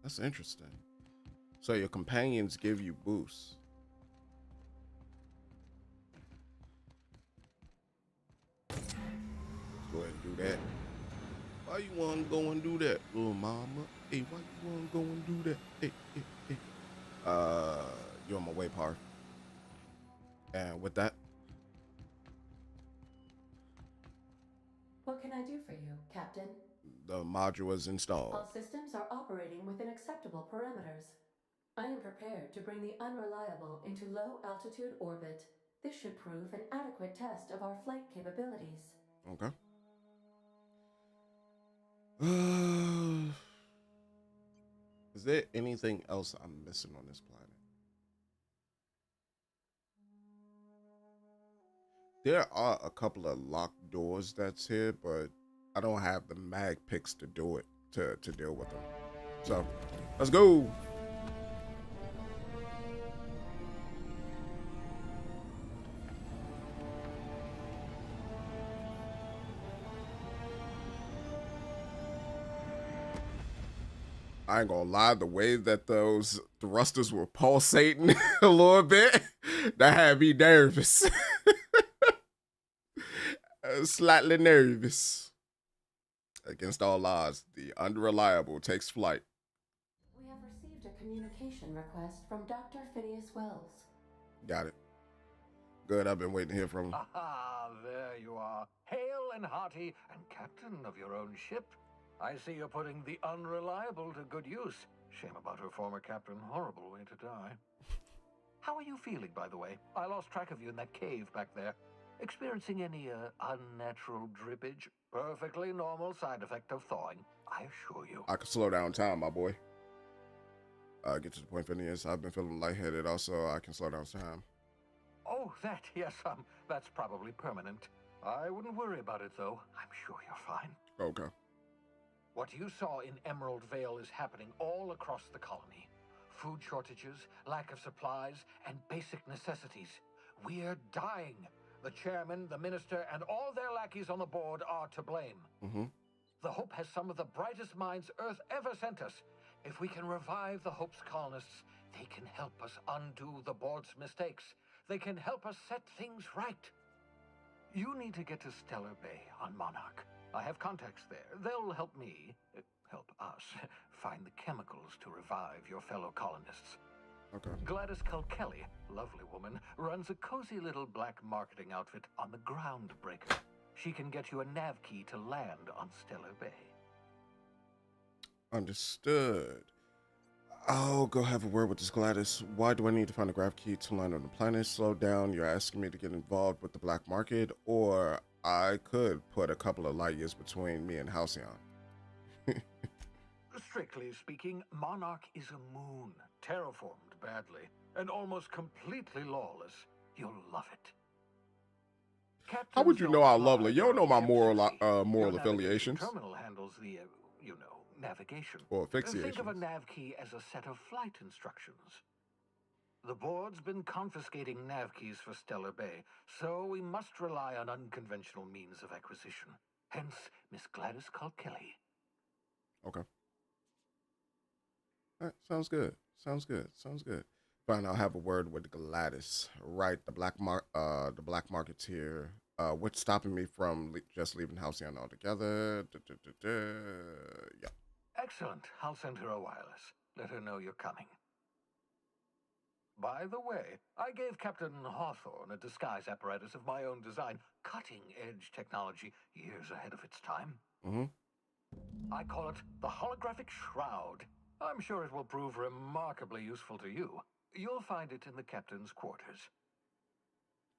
That's interesting. So your companions give you boosts. Let's go ahead and do that. Why you wanna go and do that, little mama? Hey, why you wanna go and do that? Hey. You're on my way, Parv. And with that, What can I do for you, Captain? the module is installed. All systems are operating within acceptable parameters. I am prepared to bring the Unreliable into low-altitude orbit. This should prove an adequate test of our flight capabilities. Okay. Is there anything else I'm missing on this planet? There are a couple of locked doors that's here, but I don't have the mag picks to do it to deal with them. So let's go. I ain't gonna lie, the way that those thrusters were pulsating a little bit, that had me nervous. Slightly nervous. Against all odds, the unreliable takes flight. We have received a communication request from Dr. Phineas Wells. Got it. Good, I've been waiting to hear from him. Ah, there you are. Hale and hearty, and captain of your own ship. I see you're putting the unreliable to good use. Shame about her former captain. Horrible way to die. How are you feeling, by the way? I lost track of you in that cave back there. Experiencing any unnatural drippage? Perfectly normal side effect of thawing, I assure you. I can slow down time, my boy. Get to the point, Phineas. I've been feeling lightheaded. Also, I can slow down time. Oh, that, yes, that's probably permanent. I wouldn't worry about it, though. I'm sure you're fine. Okay. What you saw in Emerald Vale is happening all across the colony. Food shortages, lack of supplies, and basic necessities. We're dying. The chairman, the minister, and all their lackeys on the board are to blame. Mm-hmm. The Hope has some of the brightest minds Earth ever sent us. If we can revive the Hope's colonists, they can help us undo the board's mistakes. They can help us set things right. You need to get to Stellar Bay on Monarch. I have contacts there. They'll help me, help us, find the chemicals to revive your fellow colonists. Okay. Gladys Kelly, lovely woman, runs a cozy little black marketing outfit on the Groundbreaker. She can get you a nav key to land on Stellar Bay. Understood. I'll go have a word with this Gladys. Why do I need to find a grav key to land on the planet? Slow down. You're asking me to get involved with the black market, or I could put a couple of light years between me and Halcyon. Strictly speaking, Monarch is a moon, terraformed badly, and almost completely lawless. You'll love it. How would you know I love it? You don't know my moral Your affiliations. Terminal handles the, navigation. Or asphyxiations. Think of a nav key as a set of flight instructions. The board's been confiscating nav keys for Stellar Bay, so we must rely on unconventional means of acquisition. Hence, Miss Gladys Kelly. Okay. All right, sounds good. Sounds good. Fine, I'll have a word with Gladys. Right, the black marketeer. What's stopping me from just leaving Halcyon altogether? Yeah. Excellent. I'll send her a wireless. Let her know you're coming. By the way, I gave Captain Hawthorne a disguise apparatus of my own design, cutting-edge technology, years ahead of its time. Mm-hmm. I call it the holographic shroud. I'm sure it will prove remarkably useful to you. You'll find it in the captain's quarters.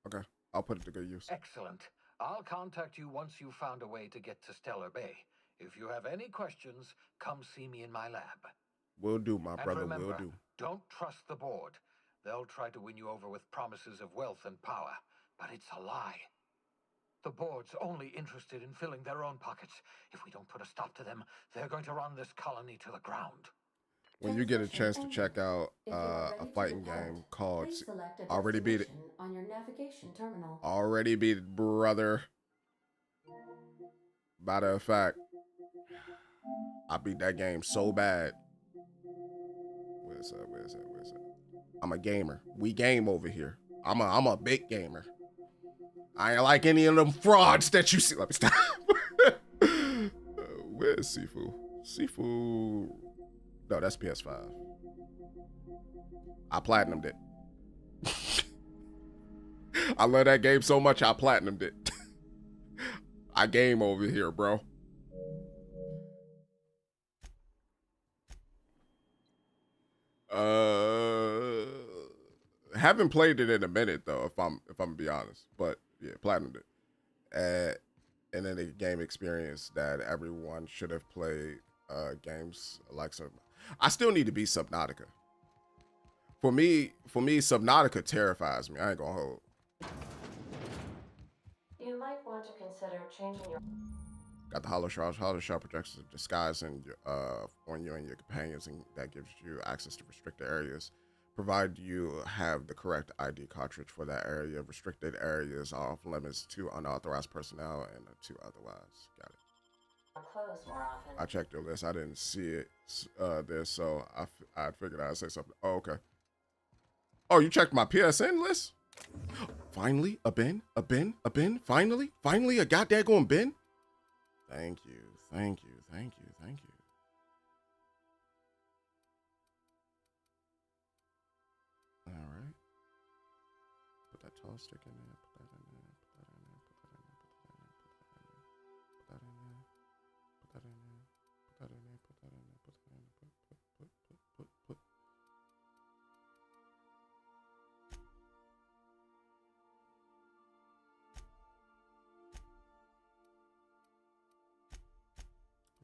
Okay, I'll put it to good use. Excellent. I'll contact you once you've found a way to get to Stellar Bay. If you have any questions, come see me in my lab. Will do, my brother, remember, will do. Don't trust the board. They'll try to win you over with promises of wealth and power, but it's a lie. The board's only interested in filling their own pockets. If we don't put a stop to them, they're going to run this colony to the ground. When you get a chance to check out a fighting game called Already Beat It. On your navigation terminal. Already beat it, brother. Matter of fact, I beat that game so bad. Where's that? I'm a gamer. We game over here. I'm a big gamer. I ain't like any of them frauds that you see. Let me stop. Where's Sifu? Sifu. No, that's PS5. I platinumed it. I love that game so much, I platinumed it. I game over here, bro. Haven't played it in a minute though, if I'm gonna be honest. But yeah, platinumed it. And then a game experience that everyone should have played games like some. I still need to be Subnautica. For me, Subnautica terrifies me. I ain't gonna hold. You might want to consider changing your... Got the hollow shards. Hollow shard projects a disguise on you and your companions, and that gives you access to restricted areas. Provided you have the correct ID cartridge for that area. Restricted areas are off limits to unauthorized personnel and to otherwise. Got it. Closed more often. I checked your list. I didn't see it there, so I figured I'd say something. Oh, okay. Oh, you checked my PSN list? Finally, a bin. Finally, a goddamn bin. Thank you. All right. Put that tall stick in there. Put that in there.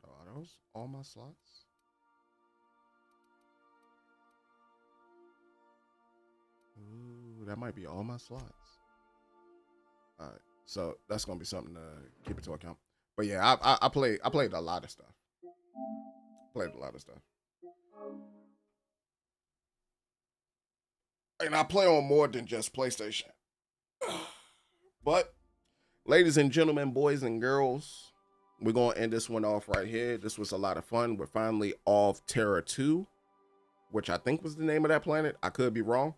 Are those all my slots? Ooh, that might be all my slots. All right, so that's gonna be something to keep into account. But yeah, I played a lot of stuff. And I play on more than just PlayStation. But, ladies and gentlemen, boys and girls, we're gonna end this one off right here. This was a lot of fun. We're finally off Terra 2, which I think was the name of that planet. I could be wrong.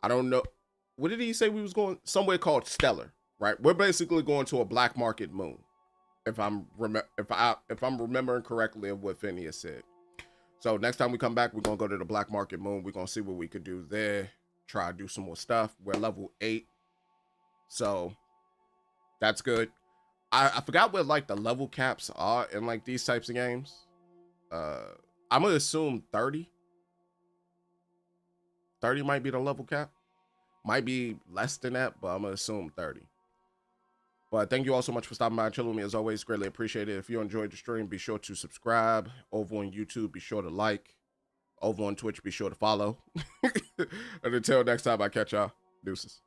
I don't know. What did he say we was going? Somewhere called Stellar, right? We're basically going to a black market moon, if I'm remembering correctly of what Phineas said. So next time we come back, we're gonna go to the black market moon. We're gonna see what we could do there. Try to do some more stuff. We're level 8, so that's good. I forgot what like the level caps are in like these types of games. I'm gonna assume 30. 30 might be the level cap. Might be less than that, but I'm gonna assume 30. But thank you all so much for stopping by and chilling with me. As always, greatly appreciate it. If you enjoyed the stream, be sure to subscribe. Over on YouTube, be sure to like. Over on Twitch, be sure to follow. And until next time, I catch y'all. Deuces.